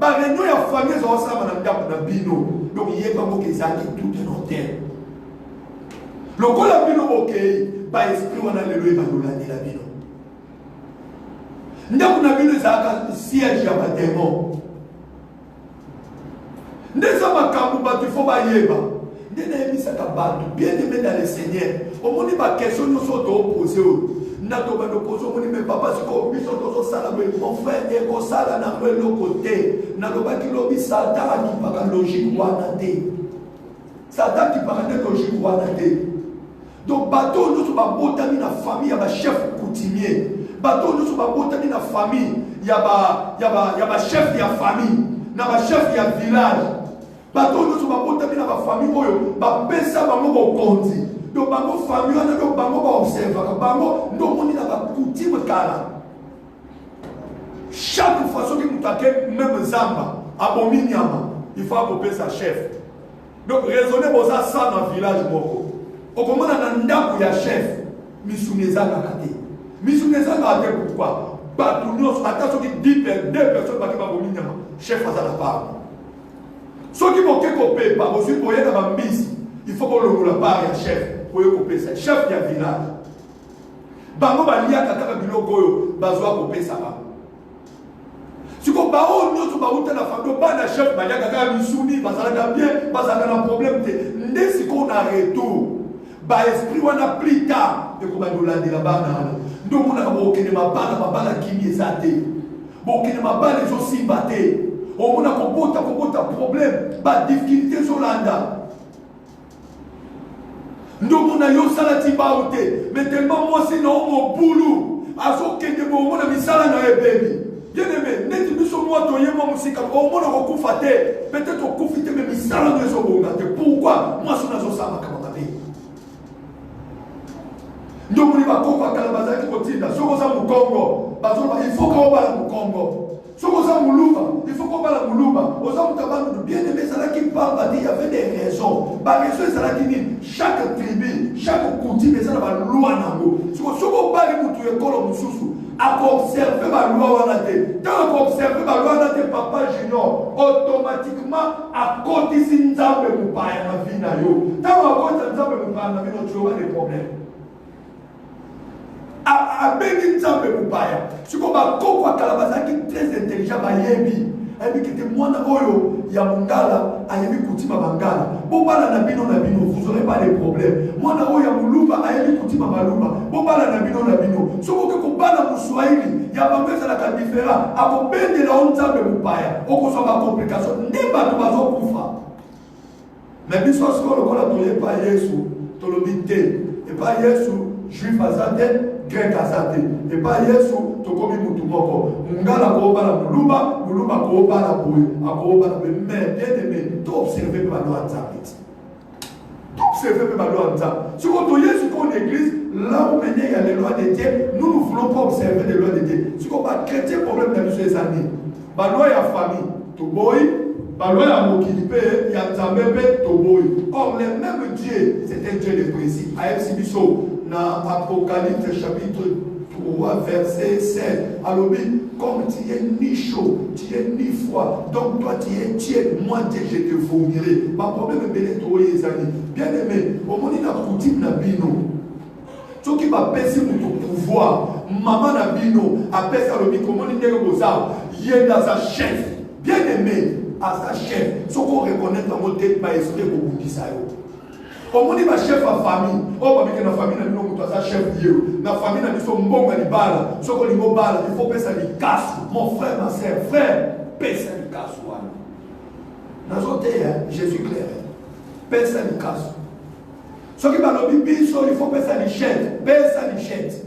par réunion, il y a famille, ça a ça la mananda pour Nabino. Donc il y a pas beaucoup qui ça dit tout est noté. Le coup la Bino, ok, par esprit, on a le loué par la Bino. Nabino, ça a siège à ma démon. N'est-ce pas qu'il faut bailler? Bien aimé dans le Seigneur. Au moment où la question nous sont opposées, nous avons dit, mais papa, c'est comme mon frère est comme ça, dans le côté. Nous avons dit, que Satan qui parle logique, Satan qui parle logique, donc, bateau, nous sommes dans la famille, il y a un chef coutumier. Bateau, nous sommes dans la famille, il y a un chef de la famille, il y a un chef de village. Bateau nous sommes pas dans la famille oyo ba pesa bango ba konzi donc bango famille on a donc bango ba observer bango donc on est dans la coutume kala chaque fois que nous taquer même zamba abomi nyama il faut appeler sa chef donc raisonner pour ça dans village moko au comment na ndako ya chef misumeza kakate misumeza kakate pourquoi bateau nous attention que 10 personnes ba abomi nyama chef à la part. Ceux qui vont couper par aussi pour y aller dans la mise, il faut qu'on le part à chef pour y couper ça. Chef du village. Bango balia kaka biloko bazwa couper ça. Si qu'on baou nous sur baou la famille pas na chef balia kaka misuni bazala bien bazala na problème te ndé si qu'on a retour ba esprit wana plus tard et qu'on va nous la de la banane. Donc on a aucune mabala kimi ezate. Aucune mabala les aussi batté. On a un problème, pas difficulté sur l'anda. Nous on a eu salati baoté, mais tellement moi c'est non mon boulot. Azo kende mo on a mis ça na baby. Bien aimé, net biso moi to yemo musika, on a recoufate, peut-être au coufite mais mis ça na zo bonga. Pourquoi moi je nazo ça ma vie. Donc on va kofa kalabaza qui continue. Soko za mu Congo, il faut qu'on va au Congo. Il faut qu'on parle à Moulouba. Aux hommes de bien aimé, c'est là qui parle, il y avait des raisons. Par raison, c'est là qui dit chaque tribu, chaque coutume, c'est là la loi. Si on parle de tout école, à observer la loi, tant qu'on observe la loi, papa junior, automatiquement, à côté de Nzambe, nous parlons de la vie. Tant qu'on côté de Nzambe, nous parlons de la vie, nous avons des problèmes. A béni Nzambe mupaya. Si on va kokwa kalabaza qui est très intelligent ba yebi. Ebi kete mwana oyo ya mungala ayebi kutima bangala. Bobala na bino, vous n'aurez pas de problèmes. Mwana oyo ya muluba ayebi kutima maluba. Bobala na bino. Si on ko bana muswahili ya bambeza la ka différent. Ako bende la Nzambe mupaya. Oko so ba complication. Ndeba to bazo kufa. Mais biso sko lokola toye pa Yesu, tolobite. Et pas Yesu, juif azate. Grec azate et pas Yesu to komi mutu moko ngala ko bala muluba ko bala boy akoba mais bien aimé to observer ba loi nzambe to observer ba loi nzambe si on to Yesu ko l'église là où il y a les lois de Dieu nous ne voulons pas observer les lois de Dieu si on pas chrétien problème dans les années baloi ya famille toboyi baloi ya mokili pe ya nzambe pe toboyi. Or le même Dieu, c'est un Dieu de principe. Ayebisi biso na Apocalypse chapitre 3 verset 7. Alors comme tu es ni chaud, tu es ni froid, donc toi tu es tiède, moi Dieu je te fournirai. Ma problème est bien aimé, au moment où na coutume na bino. Ce qui va passer mon pouvoir, maman na bino, après ça le comment il y a dans sa chef, bien aimé, à sa chef, ce qu'on reconnaît dans mon tête, pas esprit pour vous dire ça. Au moment où chef à famille, oh parce que la famille n'a pas sa chef Dieu, la famille n'a pas son bon galibala, ce qu'on dit bala, il faut payer ça les casse, mon frère, ma soeur, frère, paye ça les casse. Dans son terre, Jésus clair, paye ça les casse. Ce qui va le bibi, il faut payer ça les chètes, paye ça les chètes.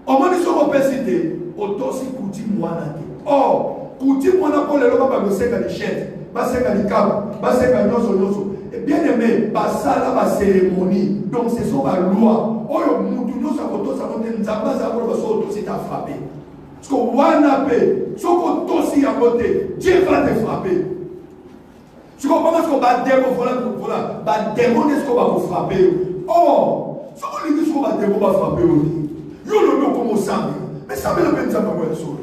Au moment où on peut citer, autant si couti moi or, couti moi n'a pas le loba ba seka les chètes, ba seka les cap, ba seka noso. Et bien aimé, ba sala ba cérémonie. Donc c'est ça la loi. Oh yo mutu no sa koto sa kote nzamba za ko ba so to c'est à frapper. Parce que wana pe, so ko to si à côté, Dieu va te frapper. Tu comprends ce qu'on va dire voilà, va démoner ce qu'on va vous frapper. Oh, ce qu'on dit ce qu'on va démoner va frapper. Yo le nom comme sambe. Mais sambe le ben sambe moi so.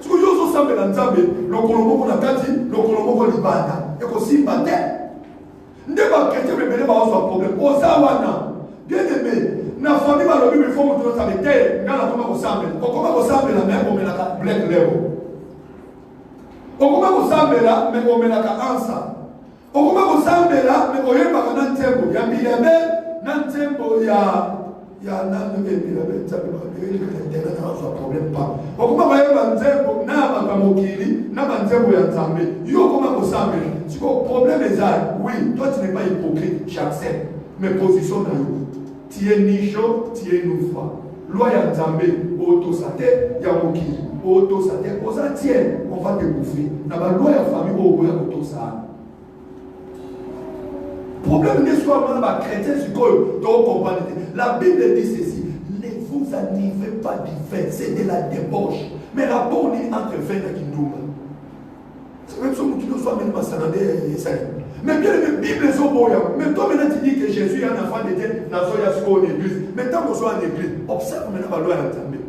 Ce que yo so sambe la sambe, le kolomo ko na kati, le kolomo ko libanda. Et ko simba te. Ne pas chrétien mais pas un problème. Ozawana, bien aimé, na famille va le il faut que tu saches que ngala koma ko sambe. Koma ko sambe la même comme la black level. Okoma ko sambe la mais on met la ansa. Okoma ko sambe la mais oyeba kana ntembo ya bilebe na ntembo ya na bilebe tsabe ba bilebe tena na so problème pas. Okoma ko yeba ntembo na ba kamokili na ba ntembo ya nzambe. Yo koma ko sambe. Si le problème est là, oui, toi tu n'es pas hypocrite, j'accepte. Mais position dans le tu es ni chaud, tu es ni froid. Loi ya nzambe, auto sate, ya mokili, auto sate, osa tiens, on va te bouffer. Na ba loi ya famille au boya auto sa. Problème n'est pas mal chrétien, c'est que tu comprends. La Bible dit ceci, ne vous enivrez pas du vin, c'est de la débauche. Mais rapport est entre vin et kindouma. C'est même ça qui nous soit même pas mais bien la Bible est au bout. Mais toi maintenant tu dis que Jésus est un enfant de Dieu, dans une église. Mais tant qu'on soit en église, observe maintenant la loi entendue.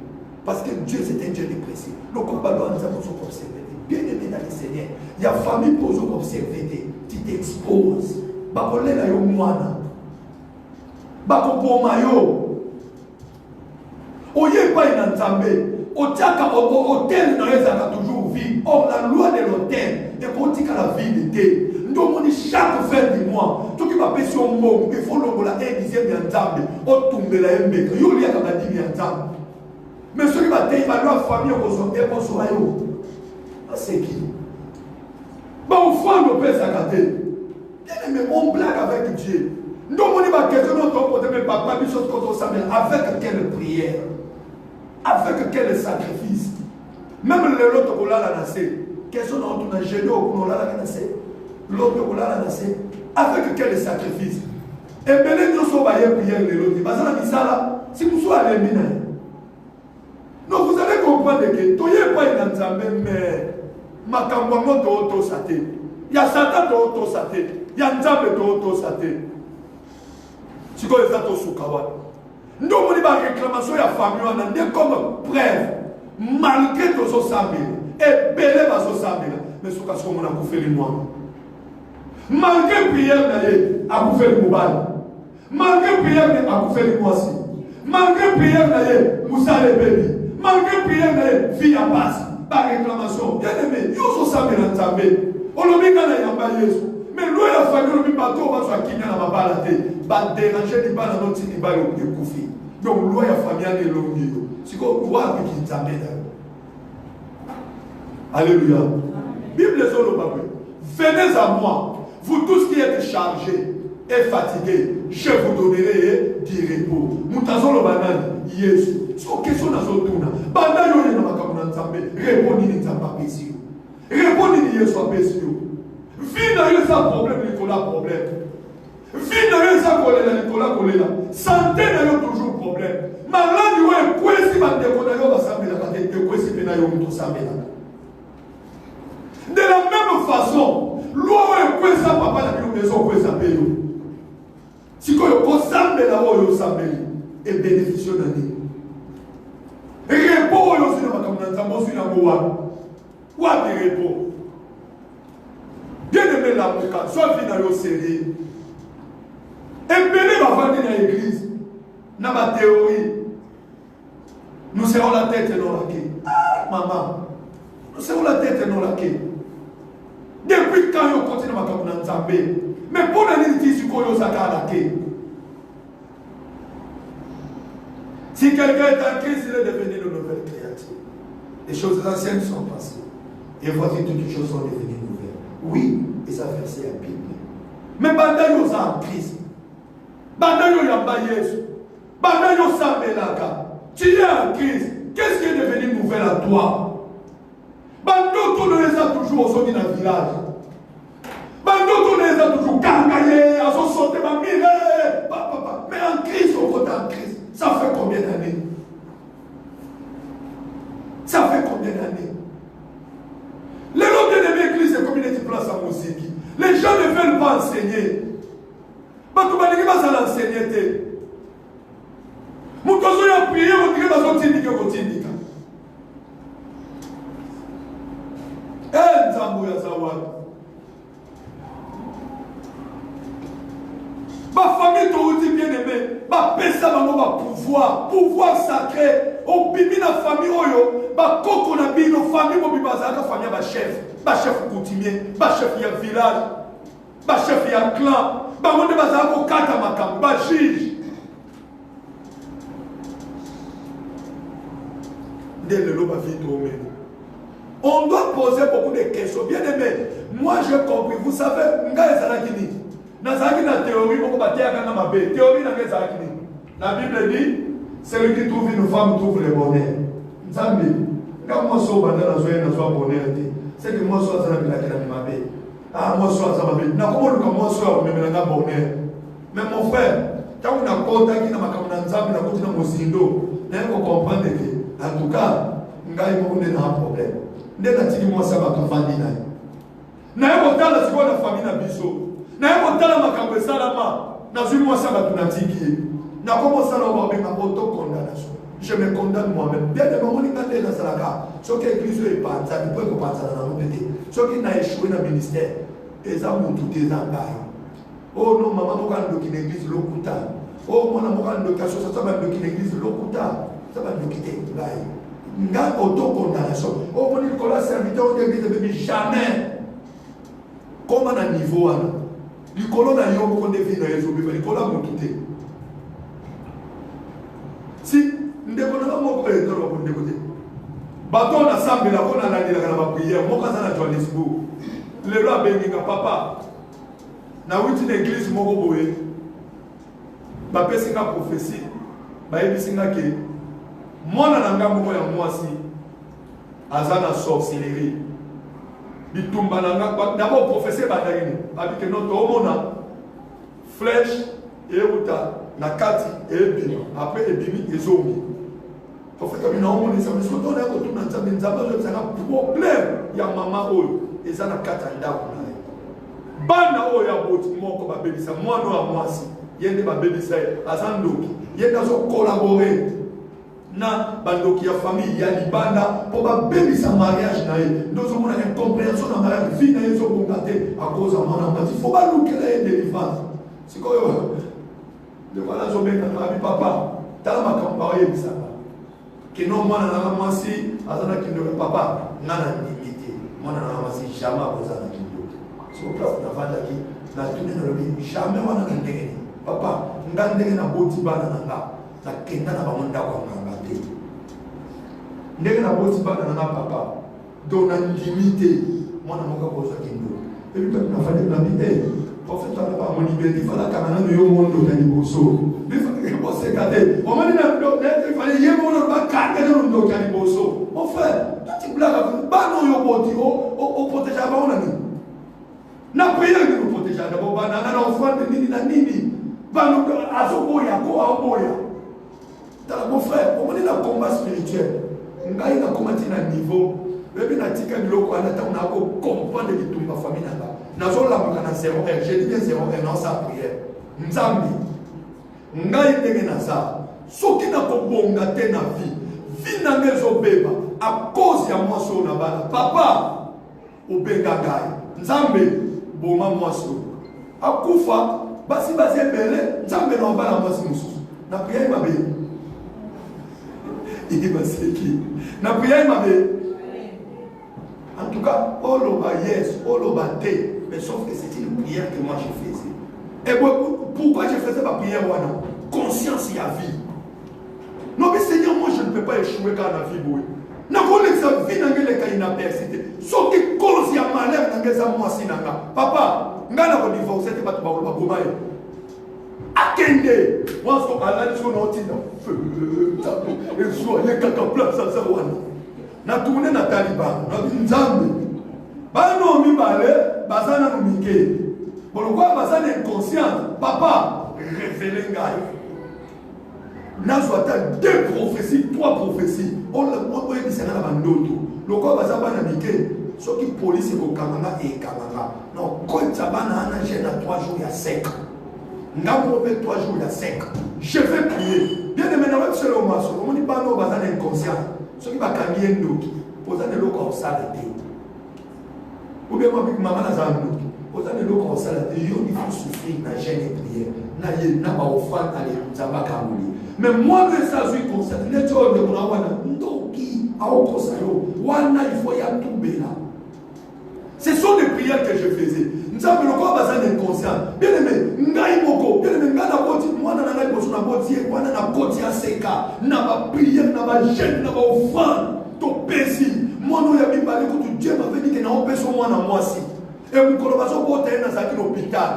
Parce que Dieu c'est un Dieu de précis. Donc on va loi entendre son observer. Bien aimé dans le Seigneur, il y a famille pour nous observer. Tu t'exposes. Bakolé la yo mwana. Bakopo mayo. Oye pas une entendue. L'hôtel n'a toujours vie. Or, la loi de l'hôtel est pour dire la vie d'été. Nous avons chaque fin du mois. Tout qui va payer sur un mot, il faut le la un dixième d'ensemble. On tombe la MB. Il y a un dixième d'ensemble. Mais ce qui va dire, il va la famille au soir. C'est qui? Bon, frère, le père Sakaté. Mais on blague avec Dieu. Nous avons une question de papa, avec quelle prière? Avec quel sacrifice? Même l'autre qui l'a lancé, question on a gêné au l'a lancé, l'autre qui l'a lancé, avec quel sacrifice? Et bien nous sommes prière l'autre. Parce que ça si vous soyez allé miner. Donc vous allez comprendre que tu n'es pas une ensemble, mais ma campagne de auto-saté. Il y a Satan de auto-saté, il y a Nzambe de auto-saté. C'est quoi les auto-soukawa? Nous avons une réclamation de la famille, on a dit comme preuve, malgré tout ce samedi, et belé va ce samedi, mais ce qu'on a bouffé les mois. Malgré prière, on a bouffé les moubales. Malgré prière, on a bouffé les mois-ci. Malgré prière, on a Moussa les bébés. Malgré prière, on a vie à passe, par réclamation. Bien aimé, nous sommes samedi dans le samedi. On a mis dans la Jésus. Mais nous, la famille, on a mis bateau, on va se quitter dans la balade. Va déranger les balles dans notre cité, va le couper. Donc, loi la famille est longue. C'est quoi, loi qui t'amène. Alléluia. Bible est sur le papier. Venez à moi, vous tous qui êtes chargés et fatigués, je vous donnerai du repos. Nous t'avons le banane, Jésus. C'est une question dans son tour. Banane, il y a un peu de répondez ni Nzamba Pessio. Répondez ni Jésus Pessio. Vie n'a eu ça problème, Nicolas problème. Vie n'a eu ça problème, Nicolas Kolela. Santé n'a eu toujours problème. Malade, il y a quoi si ma déconne va s'amener la tête, quoi si penaille au mouton s'amener là. maison pour s'appeler. Si vous avez la oyo s'appeler et bénéficier de l'année. Et repos aussi dans ma campagne, sur la boîte. Ou à des repos. Bien aimé l'avocat, soit venu dans le sérieux. Et béni va vendre dans l'église. Dans ma théorie. Nous serons la tête et non la queue. Ah, maman. Nous serons la tête et non la queue. Depuis quand on continue à faire ça? Mais pour nous dire ce qu'on a la queue. Si quelqu'un est en crise, il est devenu une nouvelle créature. Les choses anciennes sont passées. Et voici toutes les choses sont devenues nouvelles. Oui, et ça fait c'est la Bible. Mais pendant que vous êtes en crise, pendant que vous êtes en Jésus, pendant que vous êtes en tu es en crise. Qu'est-ce qui est devenu nouvelle à toi? Pendant que les a toujours au dans le village. Pendant que les a toujours gargaillés, à son sauté, mais en crise, on compte en crise. Ça fait combien d'années? Ça fait combien d'années? Les gens bien aimés l'église, c'est comme il est place à musique. Les gens ne veulent pas enseigner. Parce que les gens ne veulent pas enseigner. Mon cousin a prié, on dirait que vous avez dit. Eh, Nzambo Zawad. Ma famille t'a dit bien aimé. Ma pesa ma pouvoir sacré. Au bibi na famille oyo. Ma koko na bi no famille mo bibazaka famille ba chef coutumier, ba chef ya village, ba chef ya clan. Ba monde bazaka ko kata makambo, ba juge. On doit poser beaucoup de questions. Bien aimé, moi j'ai compris. Vous savez, dans la théorie, la Bible dit, celui qui trouve une femme trouve le bonheur. Quand moi je suis bonheur, c'est que moi je suis bonheur. Ah, moi je suis bonheur. Mais mon frère, quand on a compté qui n'a pas comprendre que en tout cas, nous avons un problème. Nous avons un problème. Nous avons un famille na biso. Nous avons un problème salama. Nous avons un problème. Nous avons un autocondamnation. Je me condamne moi-même. Bien de mon ingénieur dans Salaka. Ce qui est église est pas ça, il peut pas ça dans notre pays. Ce qui n'a échoué dans le ministère, et ça montre tout des engagements. Oh non, maman, nous avons une église locuta. Oh, mon amour, nous avons une église locuta. Ça va nous quitter. Nous avons autocondamnation. Oh, mon Nicolas, serviteur de l'église, jamais. Comment à niveau, Nicolas n'a pas beaucoup de vie dans les autres, Nicolas m'a quitté. Si, nous avons un peu de temps pour nous écouter. Bâton l'assemblée, la bonne année de la prière, moi, quand on a Johannesburg, le roi Benga, papa, dans une église, moi, je suis une prophétie, je suis une moi, je azana sorcellerie. D'abord, professeur Badagini, avec notre homona, flèche et outa, nakati et ebini, après ebini et zombie. Prophète Kabina, on dit ça, mais ce qu'on a autour de ça, mais ça va être un problème. Il y a maman oyo, et ça n'a qu'à t'aider. Bana oya boti, moi, comme ma bébé, ça, moi, non, à moi, si. Il y a des bébés, ça, azandoki. Il y a des gens collaborer. Na bandoki ya famille ya libanda pour ba bébé sa mariage na nous avons une incompréhension dans mariage vie na yeso bongaté à cause de mon amour il faut pas nous créer des délivrance c'est quoi le voilà zo benga na bi papa tala makamba ye bisa que non moi na masi azana kindo papa nana limité moi na masi jamais azana kindo c'est pourquoi on a vanda qui na tuni na lobi jamais wana ndenge papa ndenge na boti bana nanga na kenda na bamonda kwa nganga te ndenge na boti bana na papa donc na limité mwana moka poza kendo et puis na fallait na bité prophète na ba mon liberté fala kana na yo mondo na liboso mais fallait que bosse kade o mani na do il fallait y mondo ba kade na ndo ka liboso mon frère tu blague ba no yo boti o protéger ba ona ni na prière que nous protéger d'abord ba na enfant de nini na nini ba no azoboya ko aboya. Mon frère, on est dans le combat spirituel. On est dans le combat niveau. On est dans le combat comprendre que toute ma famille n'a pas. nazo la makana 0R, j'ai dit bien 0R dans sa prière. Nzambi, ngai ndenge naza, soki na kobonga te na vie na ngezo beba, à cause ya moi so na bana, papa, obenga ngai, nzambe, boma moi so, akufa, basi ebele, nzambe na bana moi si mususu, na prière mabe, il va seki, na prière mabe. En tout cas, Oloba yes, Oloba te. Mais sauf que c'était une prière que moi je faisais. Et pourquoi je faisais ma prière? Conscience et vie. Non mais Seigneur, moi je ne peux pas échouer quand la vie bouille. Non, quand l'examen dans le cas d'inadversité, sauf que cause y a malheur dans les amours sinanga. Papa, ngana ko divorcer te batu ba ko ba bomaye. Akende, moi so ala so na otina. Et so les kaka place ça wana. Na tourner na Taliban, na Nzambe. Bano mi bale, bazana no mike. Pourquoi bazana inconscient? Papa, révélez ngai. Na soit deux prophéties, trois prophéties. On est dit na bandoto. Loko bazaba na mike. Ce qui police ko kamanga et kamanga. Non, quand ça bana na j'ai na 3 jours ya sec. Ngamo pe 3 jours ya sec. Je vais prier. Bien aimé na website au maso. On dit pas no bazana inconscient. Ce qui va cambier ndoki, posant de l'eau comme ça la tête. Ou bien moi, maman n'a pas ndoki, posant de l'eau comme ça la tête. Il faut souffrir, n'a jamais prière, n'a pas offert à l'État, mais moi, je suis conscient, les gens de mon awana, ndoki, à Okosayo, wana, il faut y aller tout là. Ce sont des prières que je faisais. Nous avons le corps inconscient. Bien aimé, ngai moko, bien aimé, ngana boti, moi na ngai boso na boti, moi na boti a seka, na ba prière, na ba jeûne, na ba offrande, to pesi. Moi no ya bibali ko tu Dieu m'avait dit que na opeso moi na moi si. Et mon colobaso bota na zaki l'hôpital.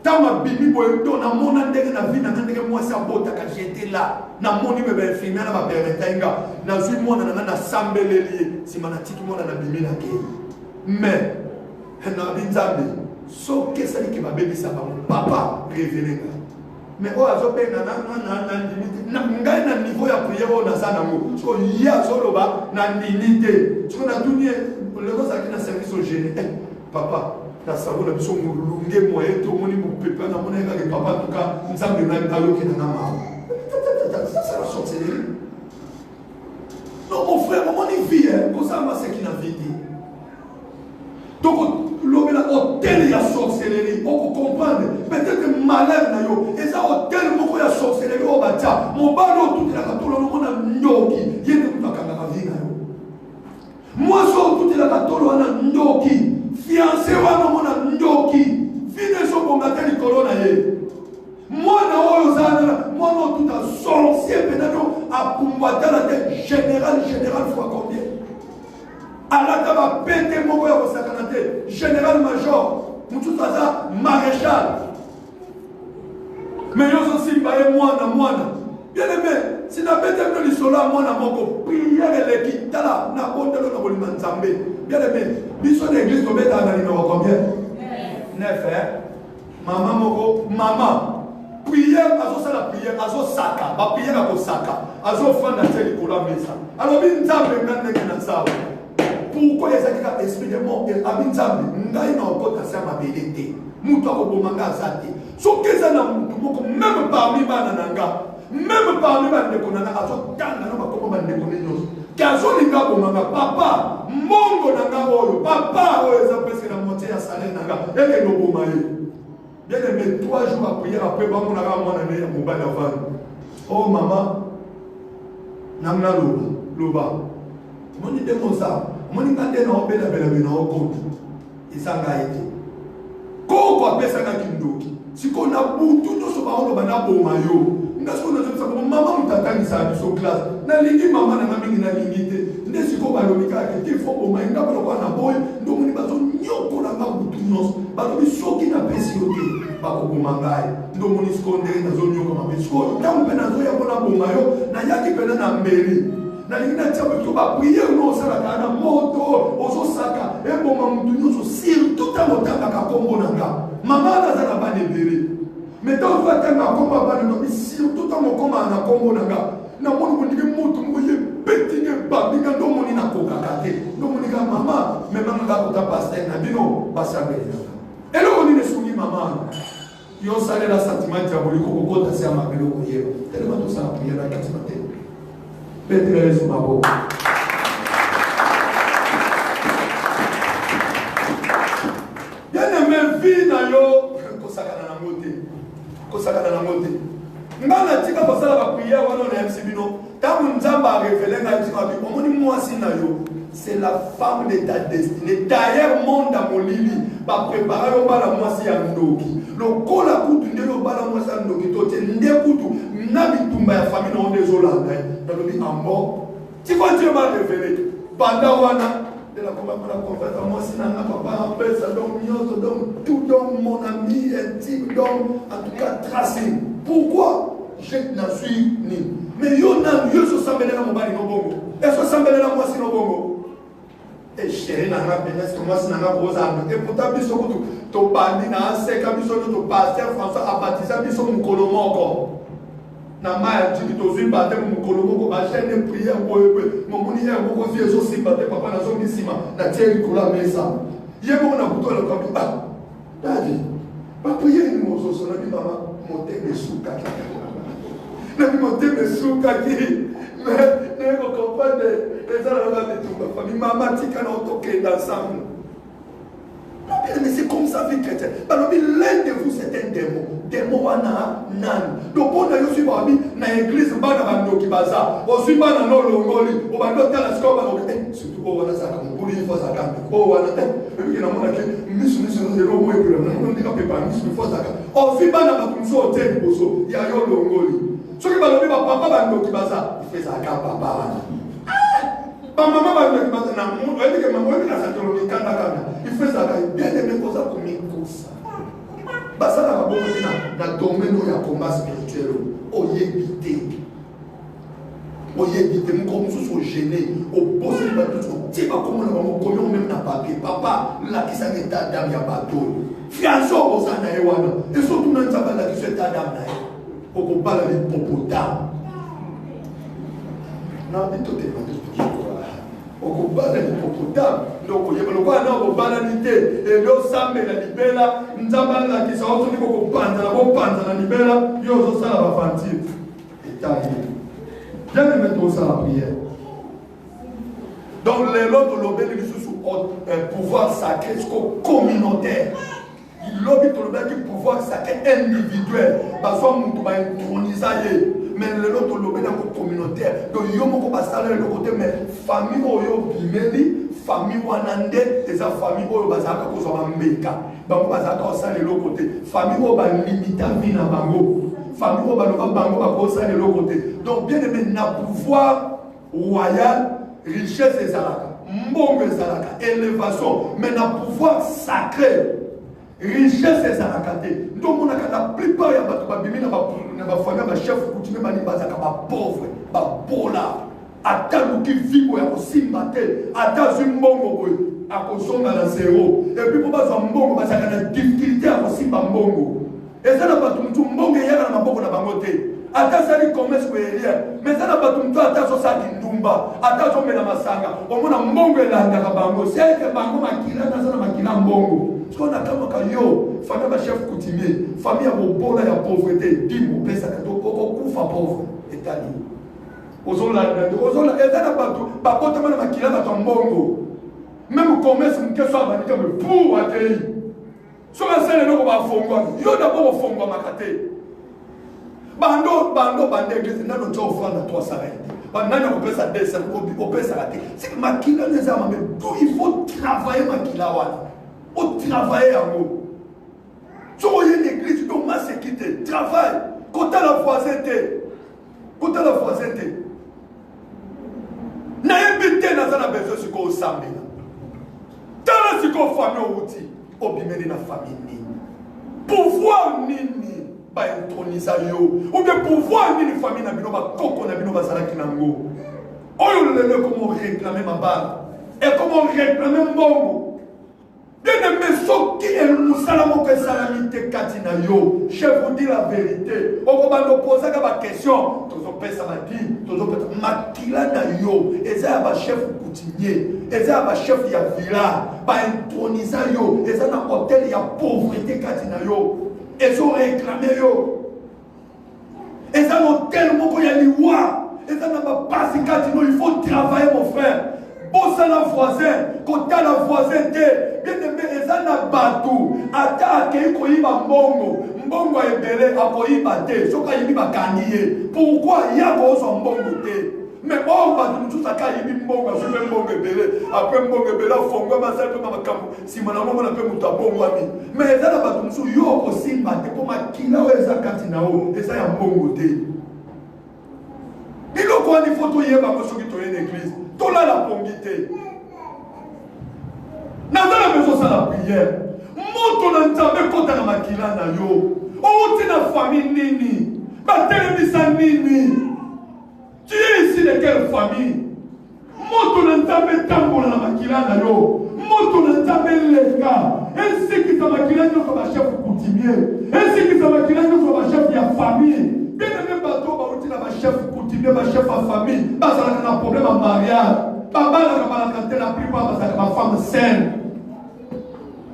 Tama bibi boy do na mona ndenge na vie na ndenge moi sa bota ka j'étais là. Na moni me ba infirmière na ba permetanga, na zui moi na sambeleli, si mana tiki moi na bimi na ke. Mais, sauf que ça dit que ma bébé ça va papa révélé. Mais oh, à zopé na niveau ya prière on a ça nango. So ya solo ba na dignité. Tu connais tout le rose qui na service au génie. Papa, na savo na biso mulunge moye to moni mo pepe na mona ka papa en tout cas, nzambe na ayoki na ma. Ça la sorcellerie. Non mon frère, mon vie comme ça ma c'est qui na vie. Donc, l'hôtel, il y a sorcellerie. On peut comprendre. Peut-être malheur, et ça, hôtel, il y a sorcellerie. Mon ballon, tout est là, tout le monde a nyoki. Il y a des gens moi, tout est là, tout le monde a nyoki. Fiancé, on a nyoki. Fine, so bon, matin, il colonne. Moi, moi, tout a sorcier, peut-être, à combattre la tête général, fois combien? Allah va péter mon frère au sacanate, général-major, Moutouzaza, maréchal. Mais nous aussi, moi, bien aimé, si nous avons été dans l'isola, moi, prière et l'équipe, là, nous avons été dans le Manzambe. Bien aimé, biso d'église, nous avons dans le numéro combien? 9, maman, prière, azo la prière, azo saka, ba prière à saka, azo fan à tel pour la mesa. Alors, nous avons pourquoi les gens esprit de mort et abinzambi ngai na okota sama belete mutu akobomanga azate so keza na mutu moko même parmi bana nanga même parmi bana de konana azo tanga na bakoma bana de konenyo kazo linga bomanga papa mongo nanga oyo papa oyo eza presque la moitié ya salaire nanga eke no bomaye bien aimé 3 jours à prière après bango na ga mwana ne mobali avant oh maman namna loba moni de mosa moni kande na obela bela bela okonto isanga ete ko ko pesa ka kindoki siko na butu to so ba ono bana boma yo ngaso na tsa ko mama mtatani sa biso class na lingi mama na mingi na lingite nde siko ba lobika ke ti fo boma inga ba ko na boy ndo moni ba zo nyoko na ba butu nos ba to bisoki na pesi oke ba ko boma ngai ndo moni siko ndenge na zo nyoko ma biso tampe na zo ya bona boma yo na yaki pena na mbeli na lingina tchapo to ba prière no sala kana moto ozo saka e boma mutu nyoso surtout ta motaka ka kombo nanga mama na za na bane bere mais to va tanga komba bane no surtout ta mokoma na kombo nanga na moni ko ndike mutu ngoye betinge babinga ndo moni na koka kate ndo moni ka mama me mama ga ko ta pasteur na bino basabeli maman. Yo salé la sentiment diabolique au côté de sa mère le prière. Tellement tout ça la prière la quatrième matin. Pétré sur ma boue. Bien aimé vie na yo kosaka na moté. Kosaka na moté. Ngana tika pasala la prière wana na MCBino. Tamu nzamba a révélé na tika bi omoni mwasi na yo. C'est la femme de ta destinée. D'ailleurs, monde à mon lit, va préparer au bas la moitié à Ndoki. Le col à coutu, le bas la moitié à Ndoki. Tu es né coutu, n'habitumba la famille non des Hollandais. Dans le lit en mort. Tu vois, Dieu m'a révélé. Bandawana, de la conférence à moi, si n'a pas en paix, ça donne mieux, donc tout donne mon ami intime, donc en tout cas tracé. Pourquoi? Je n'en suis ni. Mais yo n'a mieux se sembler dans mon bali no bongo. Et se sembler dans moi si no bongo. Et chérie n'a pas béni, c'est moi si n'a pas posé. Et pourtant, biso kutu, to bandi na seka biso to pasteur François a baptisé biso mon kolomo encore. Na maya tiki to zui baptême mon kolomo ko ba chaîne de prière ko ebe. Mon moni e ko ko vie so si baptême papa na so misima na tieri kola mesa. Yebo na buto le kabi ba. Dadi. Ba prière ni mo so so na bi mama monter les sous kaka. Na bi monter les sous kaki. Mais ne ko comprendre. Les gens de famille, maman tika na otoke ensemble. Mais c'est comme ça vie chrétienne. Alors l'un de vous c'est un démon. Démon wana nan. Donc on a eu sur babi na église bana bando ki baza. O suba na no longoli. O bando tala skoba no. Surtout o wana saka mbuli fo saka. O wana et na mona ke misu no mo e pour na. On dit ka pepa misu fo saka. O suba na batumso hotel boso. Ya yo longoli. Ce qui va le dire papa bando ki baza. Il fait saka papa wana. Maman va dire que il fait ça, bien aimé pour ça comme une course. Ça va dans le domaine où il y a un combat spirituel. On y évite. On y évite. Nous sommes gênés. On pose les bateaux. Tu sais pas comment on a même dans papier. Papa, là qui s'en est à dame, il y a bateau. Fianço, on s'en a eu. Et surtout, nous avons là qui s'en est à dame. On combat avec Popota. Non, mais tout est mal. On combat avec Popota. Donc, il y a un banalité. Et là, ça me la libéra. Nous avons là qui sont autour de la libéra. Il y a aussi la fantie. Et t'as dit. Bien aimé tout ça la prière. Donc, les autres lobbies sous pouvoir sacré, communautaire. Il lobby tout le pouvoir sacré individuel. Parce qu'on va introniser. Mais les autres lobbies communautaire. Donc, il y a un côté, mais famille oyo bimeli, famille wanande, et sa famille oyo bazaka ko so meka. Bango bazaka ça le côté. Famille oyo ba limita vina bango. Famille oyo ba bango ba ko ça le côté. Donc bien aimé na pouvoir royal, richesse et zalaka. Mbongo et zalaka, élévation, mais na pouvoir sacré. Richesse et zalaka. Donc on a la plupart ya ba bimi na ba famille ba chef coutumier ba ni bazaka ba pauvre, ba bola. Ata qui vit pour simba te ata zimbongo boy akosonga na zéro et puis pour baza mbongo baza kana difficulté à simba mbongo et ça na pas tout mbongo yaka na maboko na bango te ata sali commerce ko elia mais ça na pas tout ata so sa kindumba ata so mena masanga omona mbongo elanga ka bango c'est que bango makila na sana makila mbongo parce qu'on a kama ka yo famille ba chef coutumier famille ya bobola ya pauvreté dimo pesa ka to ko kufa pauvre etali ozola ezana bato bakotama na makila bato mbongo même commerce mkeso abanika me pour atei soka sele loko bafongwa yo d'abord ofongwa makate bando église nano tso ofranda 300 banana kopesa 200 kopesa raté c'est que makila nezama mais tout il faut travailler makila wana o travailler yango so oye l'église donc ma sécurité travail kota la voisinité na invité na zana besoin siko osambela tala siko famille outi obimeli na famille nini pouvoir nini ba introniser yo ou bien pouvoir nini famille na bino ba koko na bino bazalaki nango oyo lelo comment réclamer ma balle et comment réclamer mbongo Bien-aimé, ce qui est le moussalamo que salamité katina yo, je vous dis la vérité. On va nous poser la question. Tous on ça m'a dit, tous on peut makila na yo. Et ça va chef coutumier, et ça va chef ya villa, va introniser yo. Et ça dans hôtel il y a pauvreté katina yo. Et ça réclamer yo. Et ça dans hôtel moko ya liwa. Et ça n'a pas si katina il faut travailler mon frère. Bossa la voisin, kota la voisin te, bien aimé, eza na batou, ata akei koyiba mbongo, mbongo ebele akoyiba te, soka yibi bakaniye. Pourquoi yako ozo mbongo te? Mais bon, batou moutou saka yibi mbongo, asume mbongo ebele, après mbongo ebele, fongo masal pe mamakambo, si manamo na pe mouta mbongo ami. Mais eza na batou moutou yoko simba te, pour makila o eza kati na o, eza ya mbongo te. Bilo kwa ni photo yeba moso ki toye l'église. Tola la pongité. Dans la maison, ça la prière. Moto na nzambe kota na makila na yo. O uti na famille nini? Ba télévisa nini? Tu es ici de quelle famille? Moto na nzambe tambola na makila na yo. Moto na nzambe leka. Ainsi que ta makila yo comme chef coutumier. Ainsi que ta makila yo comme chef de famille. Bien aimé bateau, ba uti na ba chef coutumier, ba chef de famille. Ba ça na problème en mariage. Baba la plupart de ma femme saine.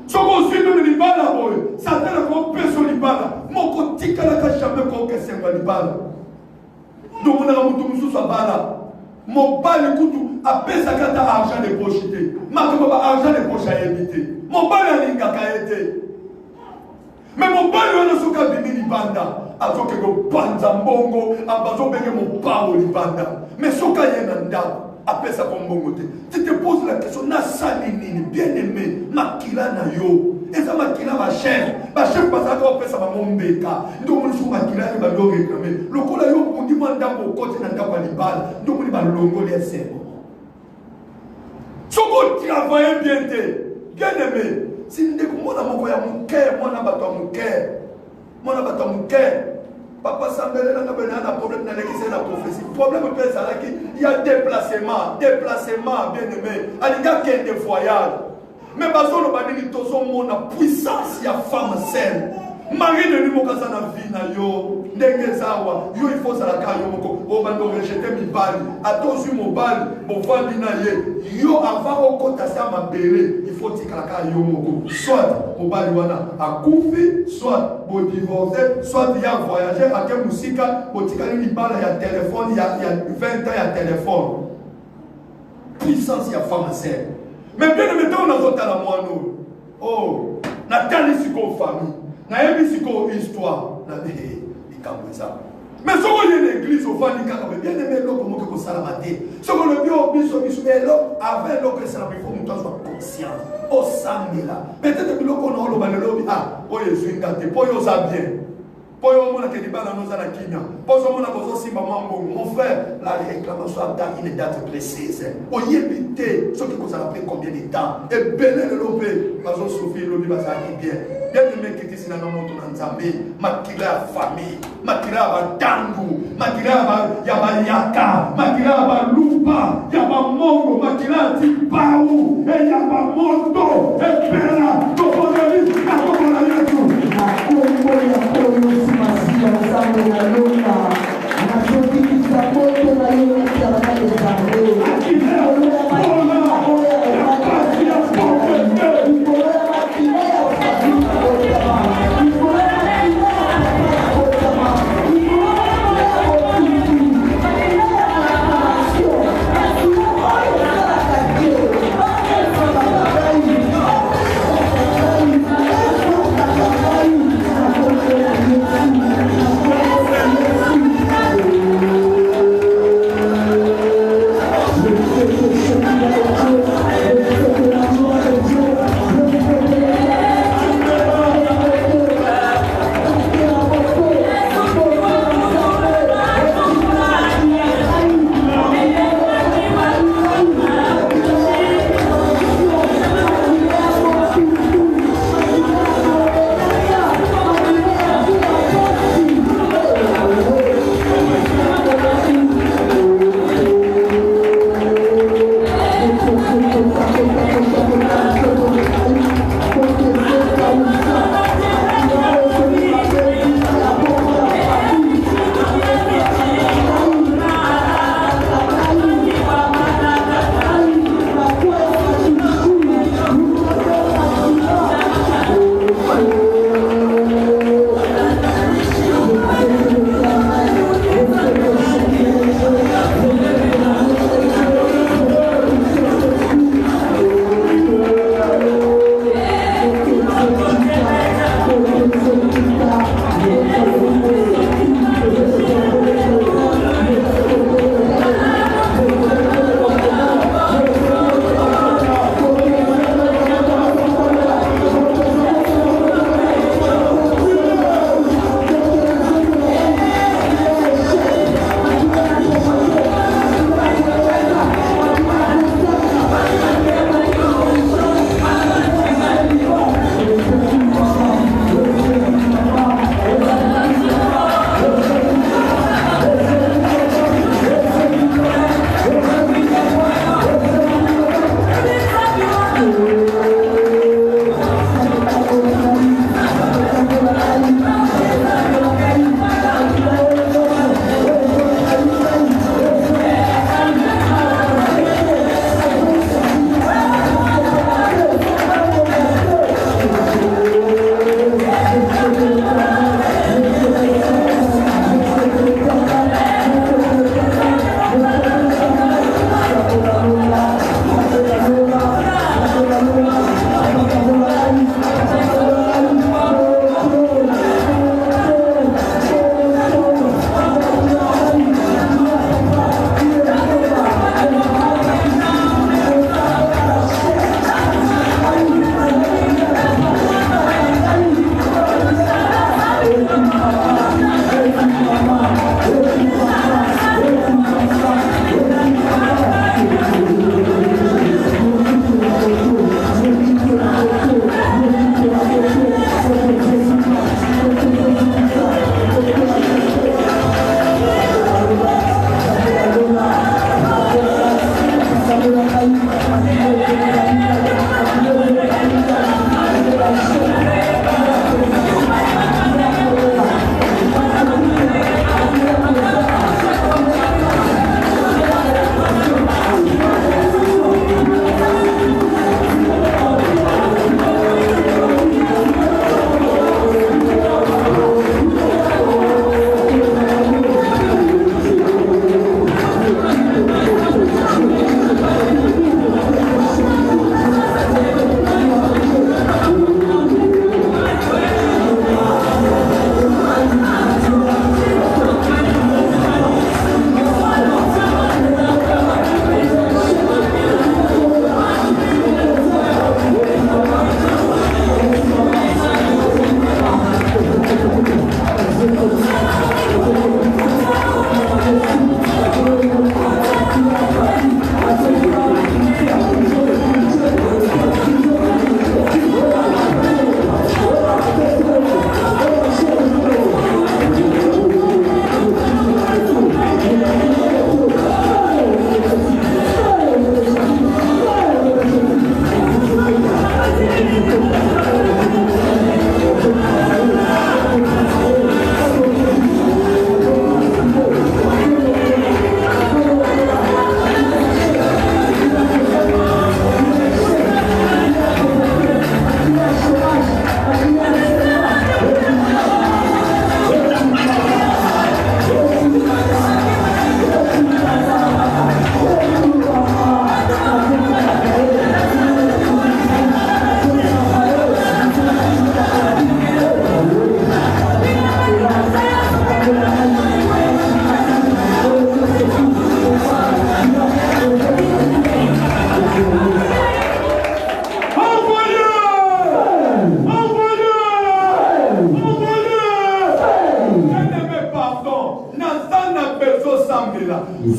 Ce qu'on suit de l'Ibala, ça t'a l'air qu'on peut sur l'Ibala. Mon côté, quand la jamais qu'on peut s'en va l'Ibala. Donc, on a un moutou sur Bala. Mon bal, écoute, à peine ça quand argent de poche. Ma comme argent de poche à éviter. Mon bal a une cacaïté. Mais mon bal, on a ce cas de l'Ibanda. A ce que le Panzambongo, a besoin de mon pao l'Ibanda. Mais ce cas y est un dame. Après ça, tu te poses la question, na salinini, bien aimé, makila na yo. Et ça makila ma chef parce que après ça va mon beka. Donc on joue makila et va le réclamer. Le cola yo on dit moi ndambo côté na ndambo libal. Donc on va longo les serres. Ce qu'on travaille bien aimé. Si nous découvrons mon ya mon cœur, moi na bato mon cœur. Moi na bato mon cœur. Papa Sambele n'a pas de problème dans la prophétie. Le problème est qu'il y a déplacement, bien aimé. Il y a qu'un voyage. Mais parce que nous avons une puissance, il y a femme saine. Marie de lui, na vie na yo, ndengezawa, yo il faut ça la caille, on va nous rejeter mi balle, attention mon balle, mon vandi na ye, yo avant au kota sa ma belé, il faut tika la caille yo moko, soit mon balle wana a koufi, soit pour divorcer, soit il y a voyager à quel musika, pour tika ni balle il y a téléphone, il y a 20 ans il y a téléphone, puissance il y a femme saine. Mais bien maintenant on a d'autres à la moineau, oh, Nathalie c'est comme famille. Naïbi c'est une histoire. Mais ce qu'on est l'église au fond du cas, bien aimé l'homme comme que ça la maté. Ce qu'on le dit au biso, mais l'homme avec l'homme que ça il faut que nous soyons conscients. Au samela. Peut-être que l'homme qu'on a le lobby, ah, pour les swing gâtés, pour les bien. Pour les gens qui ont dans la Kenya. Pour les gens qui ont mon frère, la réclamation a une date précise. On y est bité, ce qui vous a appris combien de temps. Et belé le lobby, parce que Sophie, le lobby va s'arrêter bien. Bien de mecs qui sont dans mon Nzambe, makila famille, makila tangu, makila yaka, makila lupa, yaba mongo, makila tipau, et yaba moto, et bella, toponeli, toponeli yetu. Nakombo ya koyo simasi ya Nzambe na loka, nachodikisa moto na yo ya Nzambe. Akileo,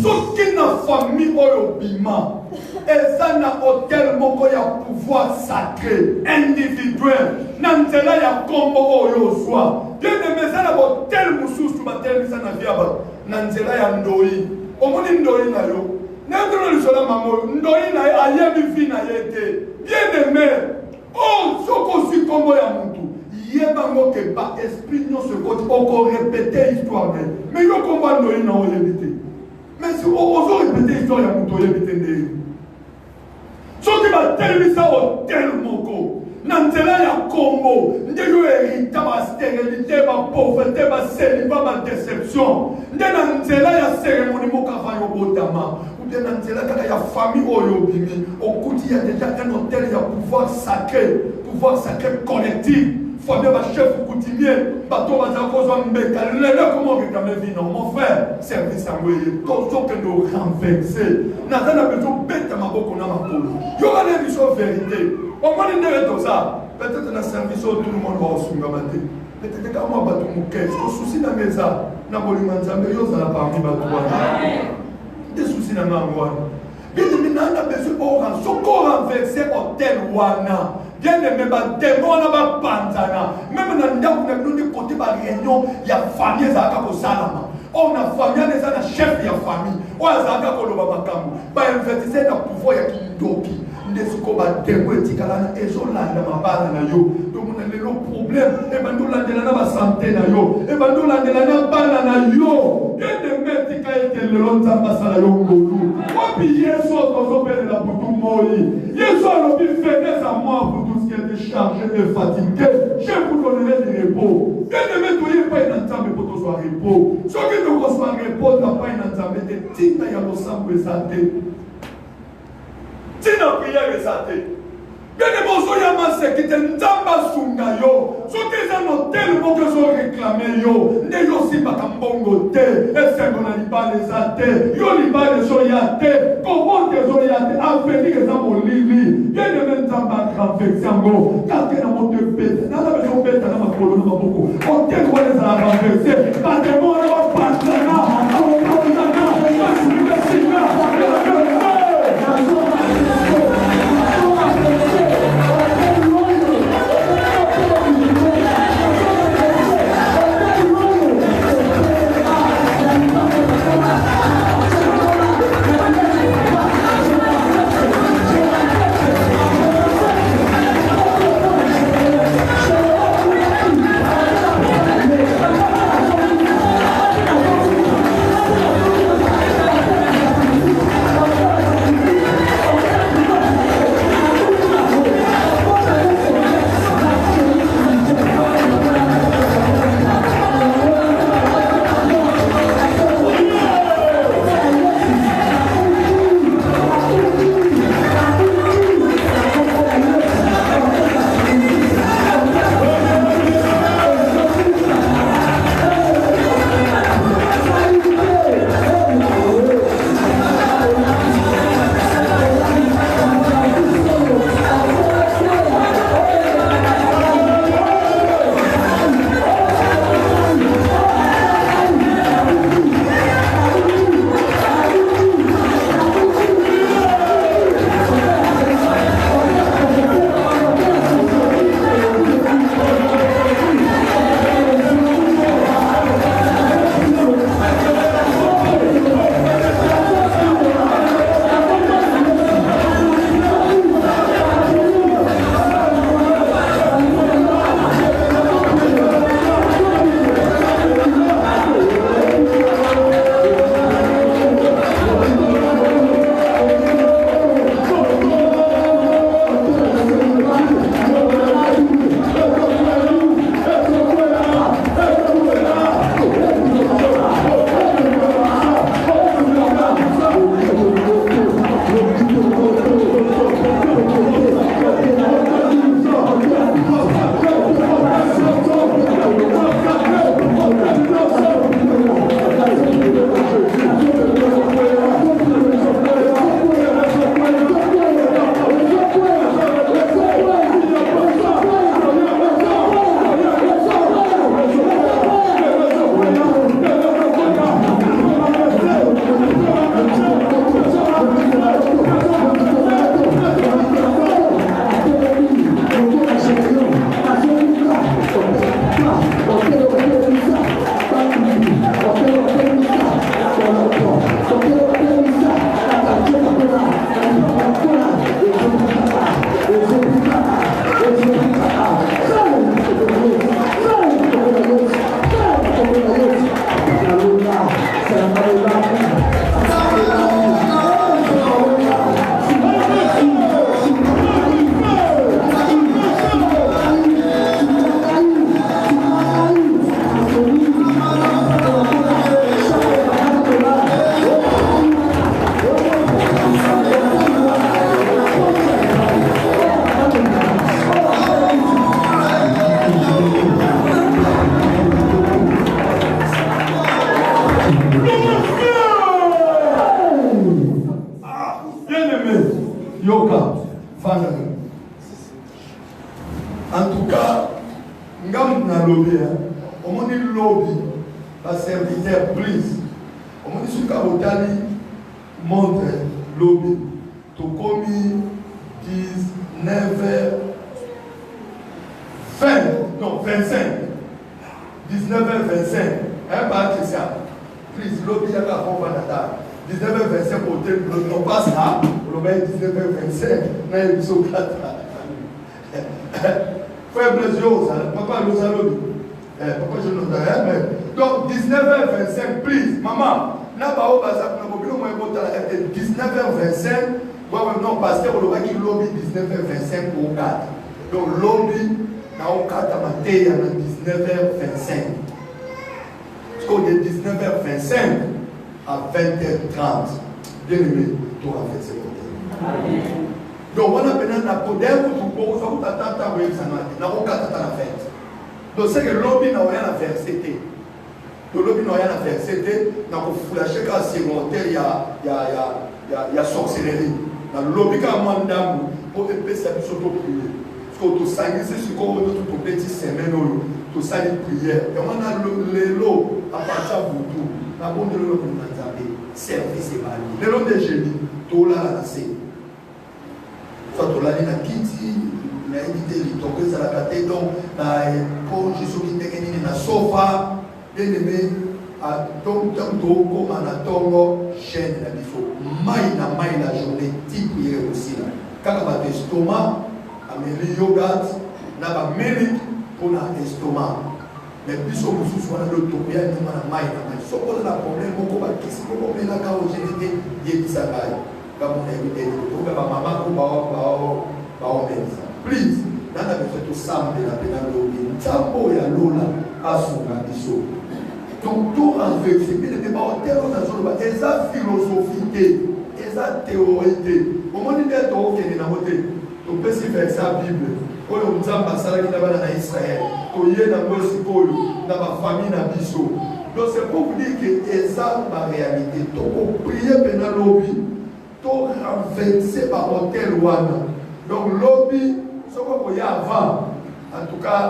Soki na famille oyo bima eza na hôtel moko ya pouvoir sacré individuel na nzela ya kombo oyo ozwa bien-aimé eza na hôtel mosusu batelemisa na vie ya bato na nzela ya ndoi omoni ndoi na yo nandona lisolo ya mama oyo ndoi na ye ayebi vi na ye te bien-aimé o soki ozwi kombo ya mutu yebango ke ba esprit nyonso ekoti okorepete histoire na ye mais yo kombo ya ndoi na oyebi te mais si ozo répéter l'histoire ya mutu oyebi te nde soki batelemisa hotel moko na nzela ya kombo nde yo hérita bastérilité bapauvreté baseliba badéception nde na nzela ya cérémonie moko avant yo botama ou bien na nzela kaka ya famille oyo obimi okuti ya déjà un hôtel ya pouvoir sacré collectif famille bachef coutumier bato bazala kozwa mbeka lelo comment réclamer vie non mon frère service yango eye tozokende renverse naza na bezo beta maboko na makolo yokana biso vérité omoni ndenge toza peut-être na service oyo tout le monde baosungama te peut-être kaka mwa bato mokese kosusi na meza na bolingo nzambe yozala parmi bato wana nde susi na ngango wana bien-aimé nana bezo soko renverse hotel wana bien-aimé bademo wana bapanzana même na ndako na bino nde kote baréunion ya famille ezalaka kosalama oyo na famille wana eza na chef ya famille oyo azalaka koloba makambo bainvertise na pouvoir ya kindoki nde siko bademo etikala na ezolanda mabala na yo tomona lelo problème ebandi olandela na basante na yo ebandi olandela na bana na yo bien-aimé tika ete lelo nzambe asala yo ngolu obi yesu tozobelela butu moi yesu alobi venez à moi pour tout ce qui est chargé et fatigué je vous donnerai du repos bien-aimé toye epai na nzambe mpo tozwa repos soki tokozwa repos na pai na nzambe te ntina ya losambo eza te ntina priere eza te bien-aimé ozoyama seki te nzambe asunga yo soki eza na hotel moko ezoreklame yo nde yo osimbaka mbongo te esengo na libala eza te yo libala ezoya te kobote ezoya te avenir eza molili bien-aimé nzambe agraverse yango kake na moto ebeta naza bezobeta na makolo na maboko hotel wana ezala renverse bademo wana bapasana aokozana basingasinga yoka, fana. En tout cas, ngam na lobby, on m'a dit lobby, la serviteur, please. On m'a dit ce qu'Aotali montre lobby. Tout comme 19h20, non 25, 19h25, hein, pas que ça. Please, lobby, il y a qu'à faire 19h25 pour le on passe là, on va 19h25, mais il sont 4. Frère Blesio, papa nous a lobby. Papa je nous ai. Donc 19h25, please, maman, n'a pas au bazar, n'a pas oublié au moins 19h25, non, parce qu'on va qui lobby 19h25 pour 4. Donc lobby, n'a au 4 à matin, à 19h25. Parce qu'on est 19h25 à 20h30. Bien aimé, tu auras fait ce côté. Donc, on a besoin d'un poder pour tout le monde. Donc, c'est que le lobby n'a rien à faire, c'était. Le lobby n'a rien à faire, c'était. Dans le flasher, quand c'est volontaire, il y a sorcellerie. Dans le lobby, quand on a un mandat, pour épée, ça peut s'auto-prier. Parce que tout ça, c'est ce qu'on a tout petit semaine, tout ça, les prières. Et on a le lot à partir de tout. La bonne de l'eau, on a service et mali. Le lot de génie, tout là, là, c'est. Soit tout là, il y a Kitty, il y a évité les tombes à la carte, donc, pour Jésus qui est gagné dans le sofa, bien aimé, à donc, comme on a tongo, chaîne, la bifo, maille la journée, type prière aussi là. Quand on a l'estomac, amélie yoga, on a mérite pour l'estomac. Mais puis on a le topia, on a maille. Si on a un problème, on va kisser, on va mettre la carogénité, il y a des sagailles. Comme on a dit, on va maman, on va please, on a besoin de ça, de la pédagogie. Tambo ya lola, à son gadiso. Donc, tout renversé, mais les débats en termes de esa philosophie, esa théorie. Au moment où il y a tu peux se faire sa Bible. Quand on a passé dans Israël, quand il y a dans ma famille, dans Bisso. Donc, c'est pour vous dire que esa ma réalité. Donc, on prie pendant lobby, tu renversé par hôtel Wana. Donc, lobby, ce qu'il y a avant, en tout cas,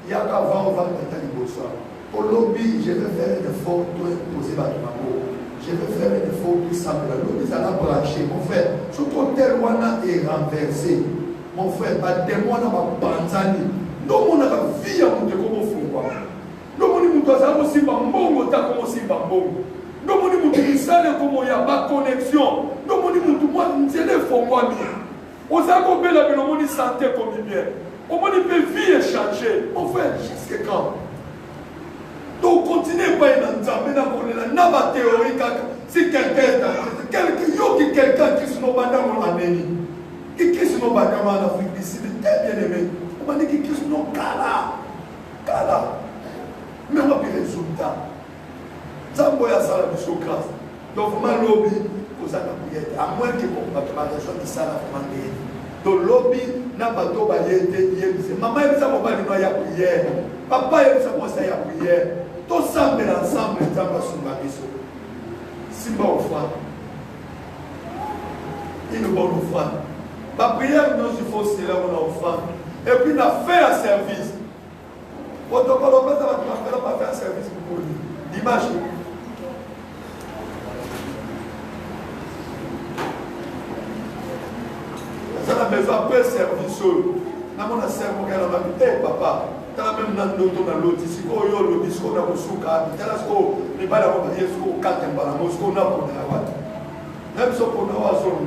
il y a qu'avant, on va mettre les bonsoir. Pour lobby, je vais faire un effort pour imposer ma maman. Je vais faire un effort pour sembler. Lobby, ça l'a branché. Mon frère, ce côté Wana est renversé. Mon frère, pas des mois dans ma panzani. Non, on a la vie à monter comme au fond. Non, on a aussi bambongo, t'as comme aussi bambongo. Non, on a sale comme il y a pas connexion. Non, on a un téléphone. On a coupé la vie, on a santé comme bien. On a une vie échangée. Mon frère, jusqu'à quand? Donc, continuez pas dans la théorie. Si quelqu'un qui se nomme dans l'année, qui se nomme dans l'Afrique du Sud, très bien aimé. On va dire qu'il se nomme Kala. Mais on va faire résultat. Zamboya Sala de Socrates. Donc, vraiment, lobby, vous avez prié. À moins que vous ayez la raison de Sala Fumandé. Donc, lobby, n'a pas de prière. Maman, il y a une prière. Papa, il y a une prière. Tout ça, mais ensemble, nous avons sur ma maison. Si bon offrande, une bonne offrande. Ma prière, nous, il faut c'est là où on offrande. Et puis, on a fait un service. Protocole, on va faire un service pour lui. L'image. Ça a besoin d'un service. Nous avons un service qui a dit, papa. Même dans l'autre, si on a le discours dans le souka, on pas d'avoir dit ce qu'on a dans la mosquée, on a pour la voie. Même si on a un son, on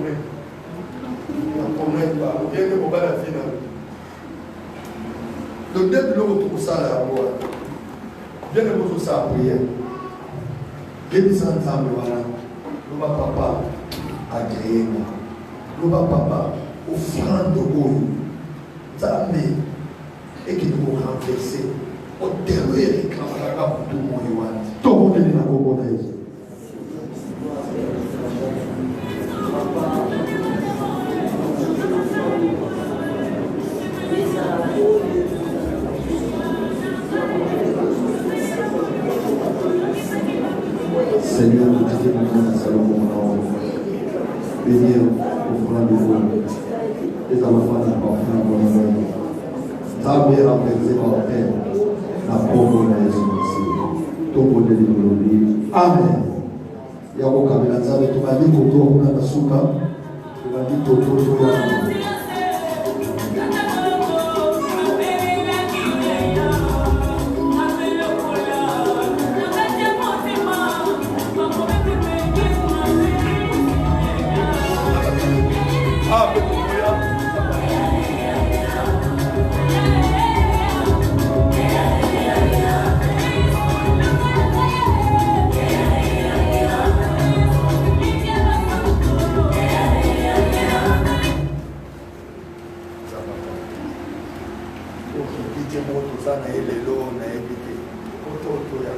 n'est pas, on vient de mon bas la finale. Donc, dès que l'autre pour ça, là, bien de vous ça, prière. Bien de s'entendre, voilà. Nous va papa agréer moi. Nous va papa offrande de haut. Ça, mais. Et qui nous renverser au terreur et quand tout le monde est tout le monde est dans le monde. Seigneur, nous te demandons, nous allons bénir kofuna biso eza kofana bafuna bonano nzambe apelise baote na kombo na yesu masihi tobondeli lolobi amen ya kokamela nzambe tobandi koto kuna na suka tobandi koto ya moto sana elelo na ebite oto ya